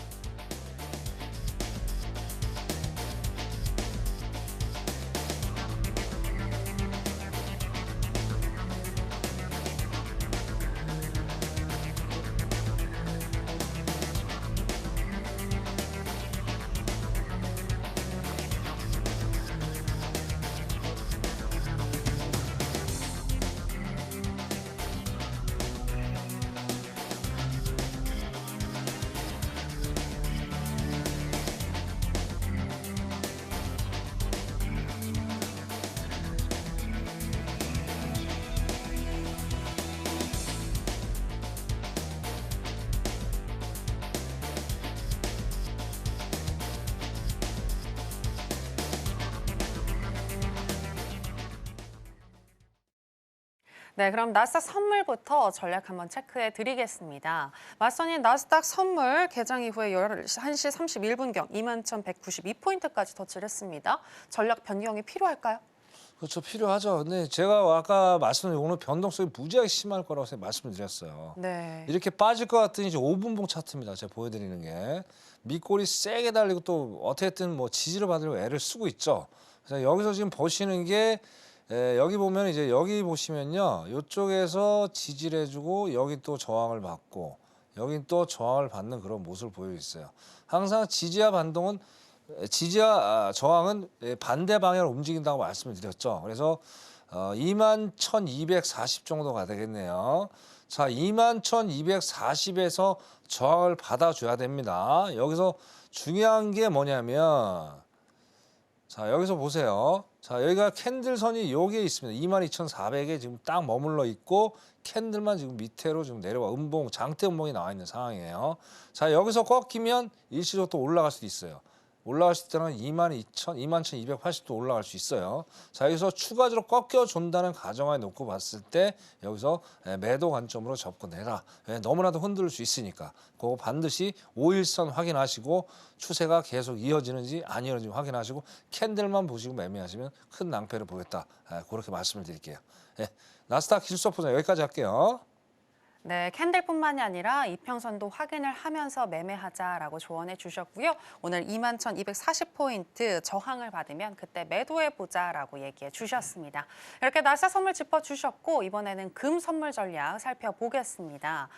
네, 그럼 나스닥 선물부터 전략 한번 체크해 드리겠습니다. 맞선인 나스닥 선물 개장 이후에 11시 31분경 21,192포인트까지 터치를 했습니다. 전략 변경이 필요할까요? 그렇죠. 필요하죠. 근데 제가 아까 말씀드린 오늘 변동성이 무지하게 심할 거라고 말씀을 드렸어요. 네. 이렇게 빠질 것 같더니 이제 5분봉 차트입니다. 제가 보여드리는 게. 밑골이 세게 달리고 또 어떻게든 뭐 지지를 받으려고 애를 쓰고 있죠. 그래서 여기서 지금 보시는 게 여기 보면 이제 여기 보시면요. 이쪽에서 지지를 해주고 여기 또 저항을 받고 여기 또 저항을 받는 그런 모습을 보이고 있어요. 항상 지지와 반동은 지지와 저항은 반대 방향으로 움직인다고 말씀을 드렸죠. 그래서 21,240 정도가 되겠네요. 자, 21,240에서 저항을 받아줘야 됩니다. 여기서 중요한 게 뭐냐면 자, 여기서 보세요. 자, 여기가 캔들선이 여기에 있습니다. 22,400에 지금 딱 머물러 있고 캔들만 지금 밑으로 지금 내려와 음봉, 장대 음봉이 나와 있는 상황이에요. 자, 여기서 꺾이면 일시적으로 또 올라갈 수도 있어요. 올라갈 수 있다는 21,280도 올라갈 수 있어요. 자, 여기서 추가적으로 꺾여준다는 가정하에 놓고 봤을 때 여기서 매도 관점으로 접근해라. 너무나도 흔들릴 수 있으니까 그거 반드시 5일선 확인하시고 추세가 계속 이어지는지 안 이어지는지 확인하시고 캔들만 보시고 매매하시면 큰 낭패를 보겠다. 그렇게 말씀을 드릴게요. 나스닥 길소포자 여기까지 할게요. 네, 캔들뿐만이 아니라 이평선도 확인을 하면서 매매하자라고 조언해 주셨고요. 오늘 21,240포인트 저항을 받으면 그때 매도해 보자라고 얘기해 주셨습니다. 이렇게 나스닥 선물 짚어주셨고 이번에는 금 선물 전략 살펴보겠습니다.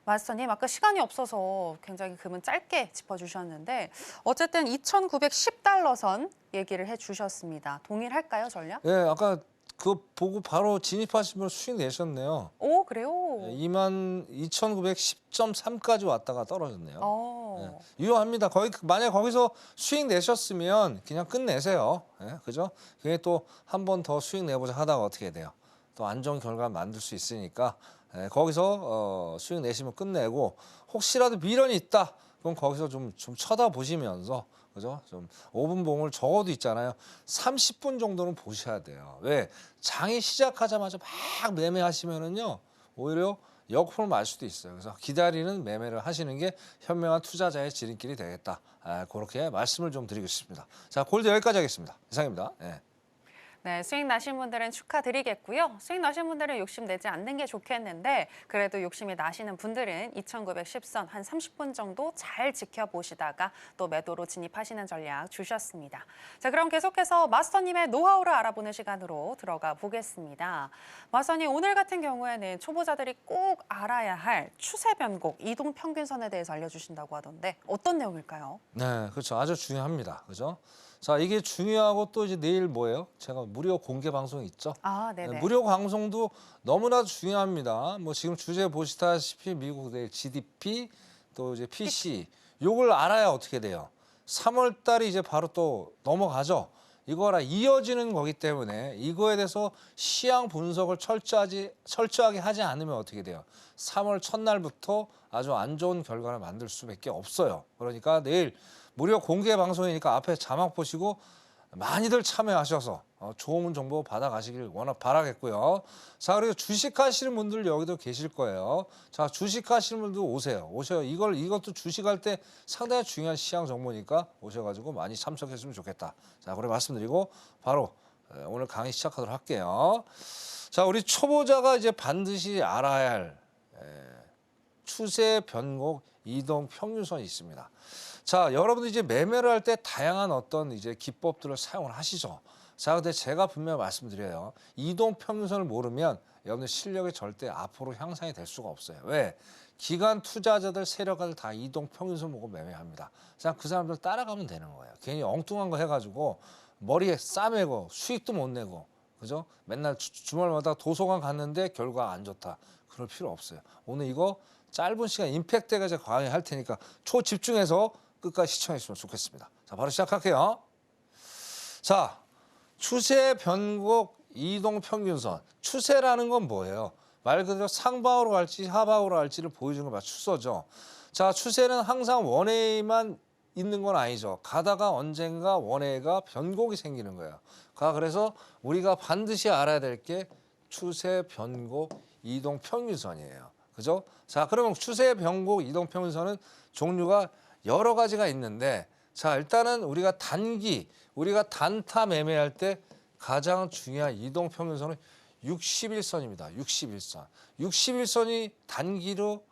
마스터님, 아까 시간이 없어서 굉장히 금은 짧게 짚어주셨는데 어쨌든 2,910달러 선 얘기를 해주셨습니다. 동일할까요, 전략? 네, 아까 그거 보고 바로 진입하시면 수익 내셨네요. 오, 그래요? 22,910.3까지 왔다가 떨어졌네요. 어. 유효합니다. 만약 거기서 수익 내셨으면 그냥 끝내세요. 그죠? 그게 또 한 번 더 수익 내보자 하다가 어떻게 돼요? 또 안 좋은 결과 만들 수 있으니까 거기서 수익 내시면 끝내고 혹시라도 미련이 있다. 그럼 거기서 좀 쳐다보시면서 그죠? 좀 5분 봉을 적어도 있잖아요. 30분 정도는 보셔야 돼요. 왜? 장이 시작하자마자 막 매매하시면은요. 오히려 역풍을 맞을 수도 있어요. 그래서 기다리는 매매를 하시는 게 현명한 투자자의 지름길이 되겠다. 그렇게 말씀을 좀 드리고 싶습니다. 자, 골드 여기까지 하겠습니다. 이상입니다. 네, 수익 나신 분들은 축하드리겠고요. 수익 나신 분들은 욕심 내지 않는 게 좋겠는데 그래도 욕심이 나시는 분들은 2,910선 한 30분 정도 잘 지켜보시다가 또 매도로 진입하시는 전략 주셨습니다. 자, 그럼 계속해서 마스터님의 노하우를 알아보는 시간으로 들어가 보겠습니다. 마스터님, 오늘 같은 경우에는 초보자들이 꼭 알아야 할 추세 변곡, 이동 평균선에 대해서 알려주신다고 하던데 어떤 내용일까요? 네, 그렇죠. 아주 중요합니다. 그죠? 자, 이게 중요하고 또 이제 내일 뭐예요? 제가 무료 공개 방송이 있죠. 아, 네네. 무료 방송도 너무나도 중요합니다. 뭐 지금 주제 보시다시피 미국 내일 GDP 또 이제 PC 요걸 알아야 어떻게 돼요? 3월 달이 이제 바로 또 넘어가죠. 이거랑 이어지는 거기 때문에 이거에 대해서 시향 분석을 철저하게 하지 않으면 어떻게 돼요? 3월 첫날부터 아주 안 좋은 결과를 만들 수밖에 없어요. 그러니까 내일 무료 공개 방송이니까 앞에 자막 보시고 많이들 참여하셔서 좋은 정보 받아가시길 바라겠고요. 자, 그리고 주식하시는 분들 여기도 계실 거예요. 자, 주식하시는 분들 오세요. 이것도 주식할 때 상당히 중요한 시장 정보니까 오셔가지고 많이 참석했으면 좋겠다. 자, 그래 말씀드리고 바로 오늘 강의 시작하도록 할게요. 자, 우리 초보자가 이제 반드시 알아야 할 추세 변곡 이동 평균선이 있습니다. 자, 여러분들 이제 매매를 할 때 다양한 어떤 이제 기법들을 사용을 하시죠. 자, 근데 제가 분명히 말씀드려요. 이동 평균선을 모르면 여러분들 실력이 절대 앞으로 향상이 될 수가 없어요. 왜? 기관 투자자들, 세력가들 다 이동 평균선 보고 매매합니다. 그냥 그 사람들 따라가면 되는 거예요. 괜히 엉뚱한 거 해가지고 머리에 싸매고 수익도 못 내고, 그죠? 맨날 주말마다 도서관 갔는데 결과 안 좋다. 그럴 필요 없어요. 오늘 이거 짧은 시간 임팩트가 제가 강의할 테니까 초집중해서 끝까지 시청해주시면 좋겠습니다. 자, 바로 시작할게요. 자, 추세 변곡 이동 평균선. 추세라는 건 뭐예요? 말 그대로 상방으로 갈지 하방으로 갈지를 보여주는 게 추세죠. 자, 추세는 항상 원웨이만 있는 건 아니죠. 가다가 언젠가 원웨이가 변곡이 생기는 거예요. 그래서 우리가 반드시 알아야 될 게 추세 변곡 이동 평균선이에요. 그죠? 자, 그러면 추세 변곡 이동 평균선은 종류가 여러 가지가 있는데, 자, 일단은 우리가 단타 매매할 때 가장 중요한 이동 평균선은 61선입니다. 61선. 61선이 단기로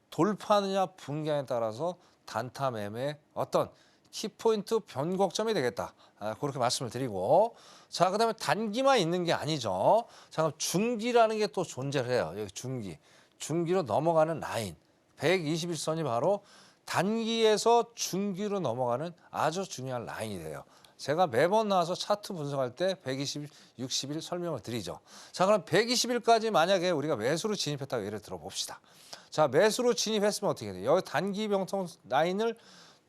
돌파하느냐 붕괴하느냐에 따라서 단타 매매의 어떤 키포인트 변곡점이 되겠다. 그렇게 말씀을 드리고, 자, 그다음에 단기만 있는 게 아니죠. 자, 그럼 중기라는 게 또 존재를 해요. 여기 중기로 넘어가는 라인 121선이 바로 단기에서 중기로 넘어가는 아주 중요한 라인이 돼요. 제가 매번 나와서 차트 분석할 때 120일, 60일 설명을 드리죠. 자, 그럼 120일까지 만약에 우리가 매수로 진입했다고 예를 들어 봅시다. 자, 매수로 진입했으면 어떻게 돼요? 여기 단기 병통 라인을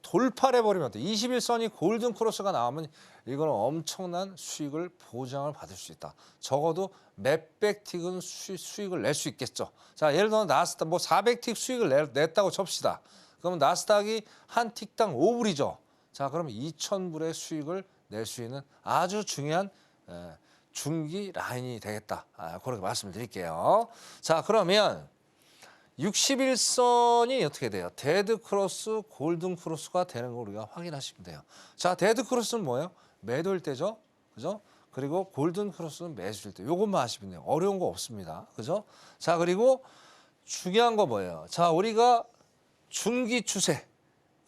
돌파를 해버리면 어때요? 21선이 골든 크로스가 나오면 이거는 엄청난 수익을 보장을 받을 수 있다. 적어도 몇백 틱은 수익을 낼 수 있겠죠. 자, 예를 들어 나스닥 400틱 수익을 냈다고 칩시다. 그러면 나스닥이 한 틱당 5불이죠. 자, 그럼 2,000불의 수익을 낼 수 있는 아주 중요한 중기 라인이 되겠다. 그렇게 말씀을 드릴게요. 자, 그러면 61선이 어떻게 돼요? 데드 크로스, 골든 크로스가 되는 거 우리가 확인하시면 돼요. 자, 데드 크로스는 뭐예요? 매도일 때죠. 그죠? 그리고 골든 크로스는 매수일 때. 요것만 하시면 돼요. 어려운 거 없습니다. 그죠? 자, 그리고 중요한 거 뭐예요? 자, 우리가 중기 추세.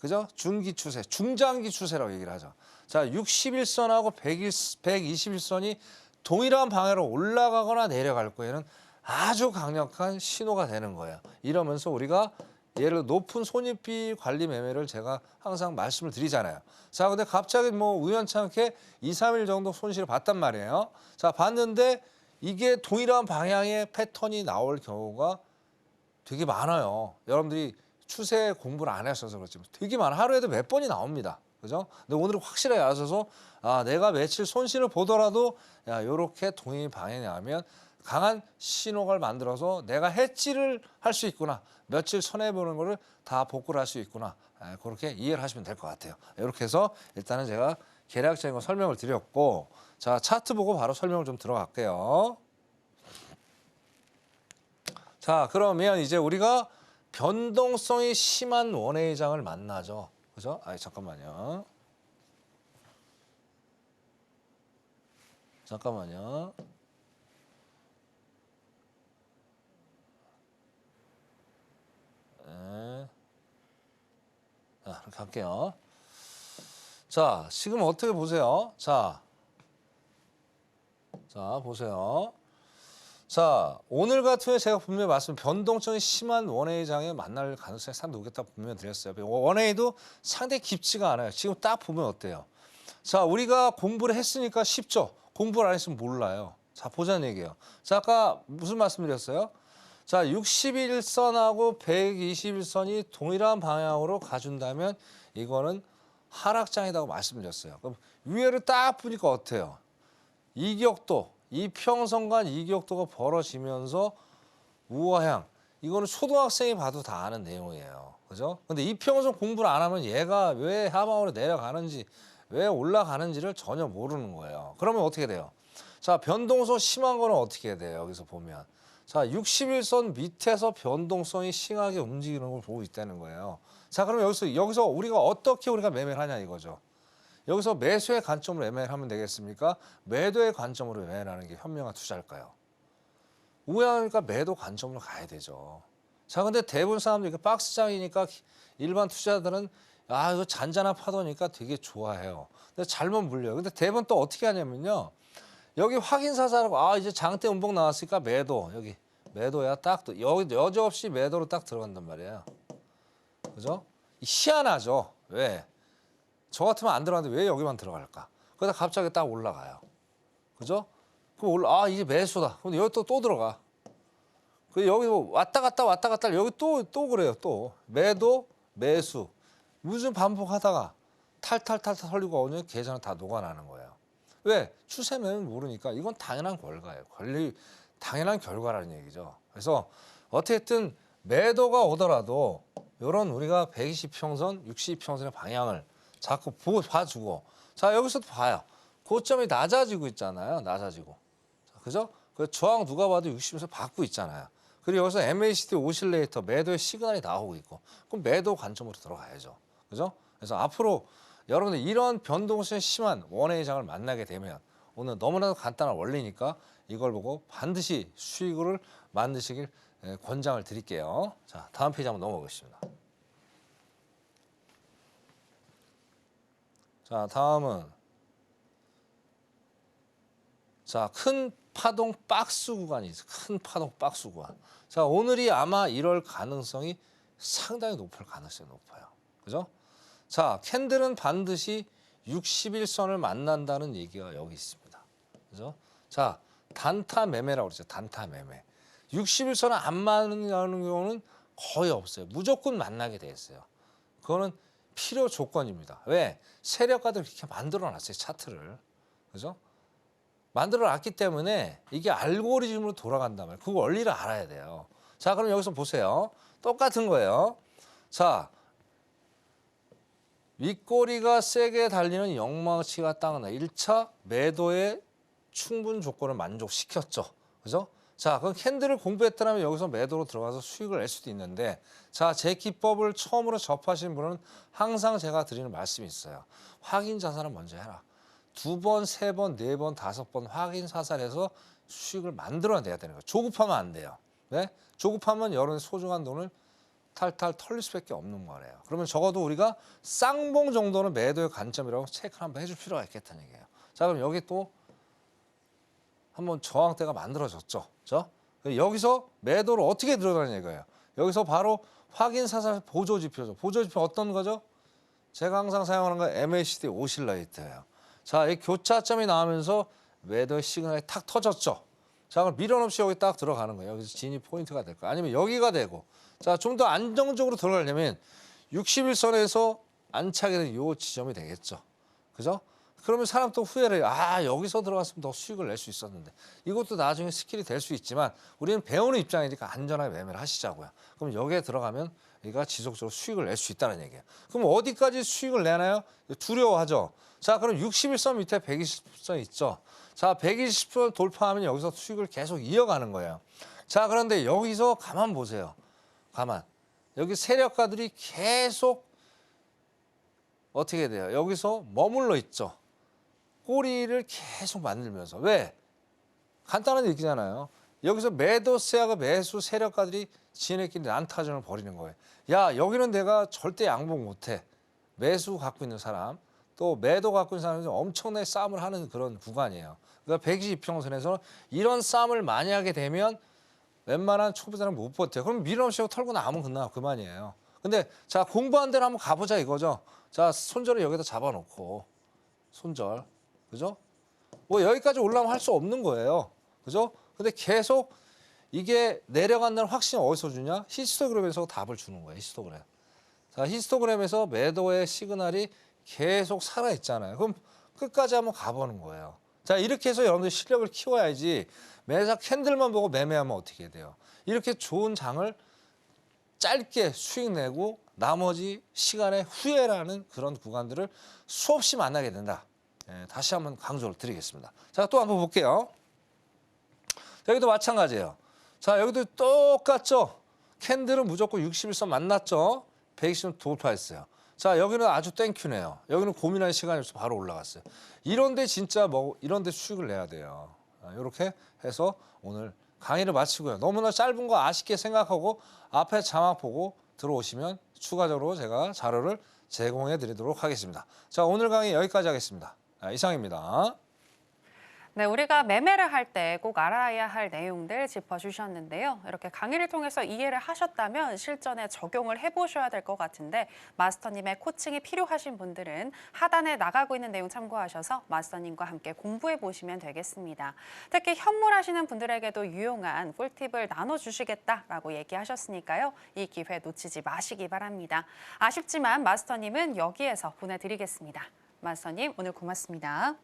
그죠? 중기 추세, 중장기 추세라고 얘기를 하죠. 자, 61선하고 121선이 동일한 방향으로 올라가거나 내려갈 거에는 아주 강력한 신호가 되는 거예요. 이러면서 우리가 예를 들어 높은 손익비 관리 매매를 제가 항상 말씀을 드리잖아요. 자, 근데 갑자기 우연찮게 2, 3일 정도 손실을 봤단 말이에요. 자, 봤는데 이게 동일한 방향의 패턴이 나올 경우가 되게 많아요. 여러분들이 추세 공부를 안 하셔서 그렇지 되게 많아. 하루에도 몇 번이 나옵니다. 그죠? 근데 오늘은 확실하게 아셔서 내가 며칠 손실을 보더라도 요렇게 동일 방향이 나오면 강한 신호를 만들어서 내가 해지를 할 수 있구나. 며칠 손해보는 거를 다 복구를 할 수 있구나. 그렇게 이해를 하시면 될 것 같아요. 이렇게 해서 일단은 제가 계략적인 거 설명을 드렸고, 자, 차트 보고 바로 설명을 좀 들어갈게요. 자, 그러면 이제 우리가 변동성이 심한 원회의장을 만나죠. 그죠? 잠깐만요. 네. 자, 이렇게 할게요. 자, 지금 어떻게 보세요? 자, 보세요. 자, 오늘 같은 경우에 제가 분명히 변동성이 심한 원회의장에 만날 가능성이 상당히 높겠다고 분명히 드렸어요. 원회의도 상당히 깊지가 않아요. 지금 딱 보면 어때요? 자, 우리가 공부를 했으니까 쉽죠. 공부를 안 했으면 몰라요. 자, 보자는 얘기예요. 자, 아까 무슨 말씀드렸어요? 자, 61선하고 121선이 동일한 방향으로 가준다면 이거는 하락장이라고 말씀드렸어요. 그럼 위에를 딱 보니까 어때요? 이평선간 이격도가 벌어지면서 우하향. 이거는 초등학생이 봐도 다 아는 내용이에요. 그죠? 근데 이평선 공부를 안 하면 얘가 왜 하방으로 내려가는지, 왜 올라가는지를 전혀 모르는 거예요. 그러면 어떻게 돼요? 자, 변동성 심한 거는 어떻게 해야 돼요? 여기서 보면. 자, 61선 밑에서 변동성이 심하게 움직이는 걸 보고 있다는 거예요. 자, 그럼 여기서 우리가 어떻게 매매를 하냐 이거죠. 여기서 매수의 관점으로 매매를 하면 되겠습니까? 매도의 관점으로 매매를 하는 게 현명한 투자일까요? 우회하니까 매도 관점으로 가야 되죠. 자, 근데 대부분 사람들이 박스장이니까 일반 투자자들은 이거 잔잔한 파도니까 되게 좋아해요. 근데 잘못 물려요. 근데 대부분 또 어떻게 하냐면요. 여기 확인사살하고 이제 장대 음봉 나왔으니까 매도. 여기 매도야 딱 여기 여지없이 매도로 딱 들어간단 말이에요. 그죠? 희한하죠. 왜? 저 같으면 안 들어갔는데 왜 여기만 들어갈까? 그러다 갑자기 딱 올라가요. 그죠? 그럼 이제 매수다. 근데 여기 또 들어가. 그 여기 왔다 갔다 여기 또 그래요. 또 매도, 매수. 무슨 반복하다가 탈탈 털리고 오늘 계산은 다 녹아나는 거예요. 왜? 추세는 모르니까 이건 당연한 결과예요. 당연한 결과라는 얘기죠. 그래서 어쨌든 매도가 오더라도 이런 우리가 120평선, 60평선의 방향을 자꾸 봐주고, 자, 여기서도 봐요. 고점이 낮아지고 있잖아요. 낮아지고. 자, 그죠? 그 저항 누가 봐도 60에서 받고 있잖아요. 그리고 여기서 MACD 오실레이터 매도의 시그널이 나오고 있고 그럼 매도 관점으로 들어가야죠. 그죠? 그래서 앞으로 여러분들 이런 변동성이 심한 원웨이 장을 만나게 되면 오늘 너무나도 간단한 원리니까 이걸 보고 반드시 수익을 만드시길 권장을 드릴게요. 자, 다음 페이지 한번 넘어가겠습니다. 자, 다음은 자, 큰 파동 박스 구간이 있어요. 큰 파동 박스 구간. 자, 오늘이 아마 이럴 가능성이 상당히 높을 가능성이 높아요. 그죠? 자, 캔들은 반드시 60일선을 만난다는 얘기가 여기 있습니다. 그죠? 자, 단타 매매라고 그러죠. 단타 매매. 60일선을 안 만나는 경우는 거의 없어요. 무조건 만나게 돼 있어요. 그거는 필요 조건입니다. 왜? 세력가들 이렇게 만들어 놨어요. 차트를. 그죠? 만들어 놨기 때문에 이게 알고리즘으로 돌아간단 말이에요. 그 원리를 알아야 돼요. 자, 그럼 여기서 보세요. 똑같은 거예요. 자, 윗꼬리가 세게 달리는 영망치가 땅나 1차 매도의 충분 조건을 만족시켰죠. 그죠? 자, 그럼 캔들을 공부했다면 여기서 매도로 들어가서 수익을 낼 수도 있는데 자, 제 기법을 처음으로 접하신 분은 항상 제가 드리는 말씀이 있어요. 확인 자산을 먼저 해라. 2번, 3번, 4번, 5번 확인 사살해서 수익을 만들어내야 되는 거예요. 조급하면 안 돼요. 네? 조급하면 여러분의 소중한 돈을 탈탈 털릴 수밖에 없는 거래요. 그러면 적어도 우리가 쌍봉 정도는 매도의 관점이라고 체크를 한번 해줄 필요가 있겠다는 얘기예요. 자, 그럼 여기 또 한번 저항대가 만들어졌죠. 그렇죠? 여기서 매도를 어떻게 들어가는 얘기예요. 여기서 바로 확인 사살 보조 지표죠. 보조 지표 어떤 거죠? 제가 항상 사용하는 건 MACD 오실레이터예요. 자, 이 교차점이 나오면서 매도의 시그널이 탁 터졌죠. 자, 그럼 미련 없이 여기 딱 들어가는 거예요. 여기서 진입 포인트가 될 거예요. 아니면 여기가 되고. 자, 좀 더 안정적으로 들어가려면 61선에서 안착이 된 이 지점이 되겠죠. 그죠? 그러면 사람 또 후회를 해요. 아, 여기서 들어갔으면 더 수익을 낼 수 있었는데. 이것도 나중에 스킬이 될 수 있지만 우리는 배우는 입장이니까 안전하게 매매를 하시자고요. 그럼 여기에 들어가면 얘가 지속적으로 수익을 낼 수 있다는 얘기예요. 그럼 어디까지 수익을 내나요? 두려워하죠. 자, 그럼 61선 밑에 120선 있죠. 자, 120선 돌파하면 여기서 수익을 계속 이어가는 거예요. 자, 그런데 여기서 가만 보세요. 가만. 여기 세력가들이 계속 어떻게 돼요? 여기서 머물러 있죠. 꼬리를 계속 만들면서. 왜? 간단한 얘기잖아요. 여기서 매도세하고 매수 세력가들이 지네끼리 난타전을 벌이는 거예요. 야, 여기는 내가 절대 양복 못해. 매수 갖고 있는 사람, 또 매도 갖고 있는 사람이 엄청나게 싸움을 하는 그런 구간이에요. 그러니까 120평선에서 이런 싸움을 많이 하게 되면 웬만한 초보자는 못 버텨요. 그럼 밀어넣으시고 털고 나오면 그만이에요. 근데 자, 공부한 대로 한번 가보자 이거죠. 자, 손절을 여기다 잡아놓고 손절. 그죠? 뭐 여기까지 올라오면 할 수 없는 거예요. 그죠? 근데 계속 이게 내려간다는 확신이 어디서 주냐? 히스토그램에서 답을 주는 거예요. 히스토그램. 자, 히스토그램에서 매도의 시그널이 계속 살아있잖아요. 그럼 끝까지 한번 가보는 거예요. 자, 이렇게 해서 여러분들 실력을 키워야지 매사 캔들만 보고 매매하면 어떻게 돼요? 이렇게 좋은 장을 짧게 수익 내고 나머지 시간에 후회라는 그런 구간들을 수없이 만나게 된다. 다시 한번 강조를 드리겠습니다. 자, 또 한번 볼게요. 자, 여기도 마찬가지예요. 자, 여기도 똑같죠? 캔들은 무조건 61선 만났죠? 120선 돌파했어요. 자, 여기는 아주 땡큐네요. 여기는 고민할 시간이 없어 바로 올라갔어요. 이런데 진짜 이런데 수익을 내야 돼요. 이렇게 해서 오늘 강의를 마치고요. 너무나 짧은 거 아쉽게 생각하고 앞에 자막 보고 들어오시면 추가적으로 제가 자료를 제공해 드리도록 하겠습니다. 자, 오늘 강의 여기까지 하겠습니다. 이상입니다. 네, 우리가 매매를 할 때 꼭 알아야 할 내용들 짚어주셨는데요. 이렇게 강의를 통해서 이해를 하셨다면 실전에 적용을 해보셔야 될 것 같은데 마스터님의 코칭이 필요하신 분들은 하단에 나가고 있는 내용 참고하셔서 마스터님과 함께 공부해 보시면 되겠습니다. 특히 현물하시는 분들에게도 유용한 꿀팁을 나눠주시겠다라고 얘기하셨으니까요. 이 기회 놓치지 마시기 바랍니다. 아쉽지만 마스터님은 여기에서 보내드리겠습니다. 마스터님, 오늘 고맙습니다.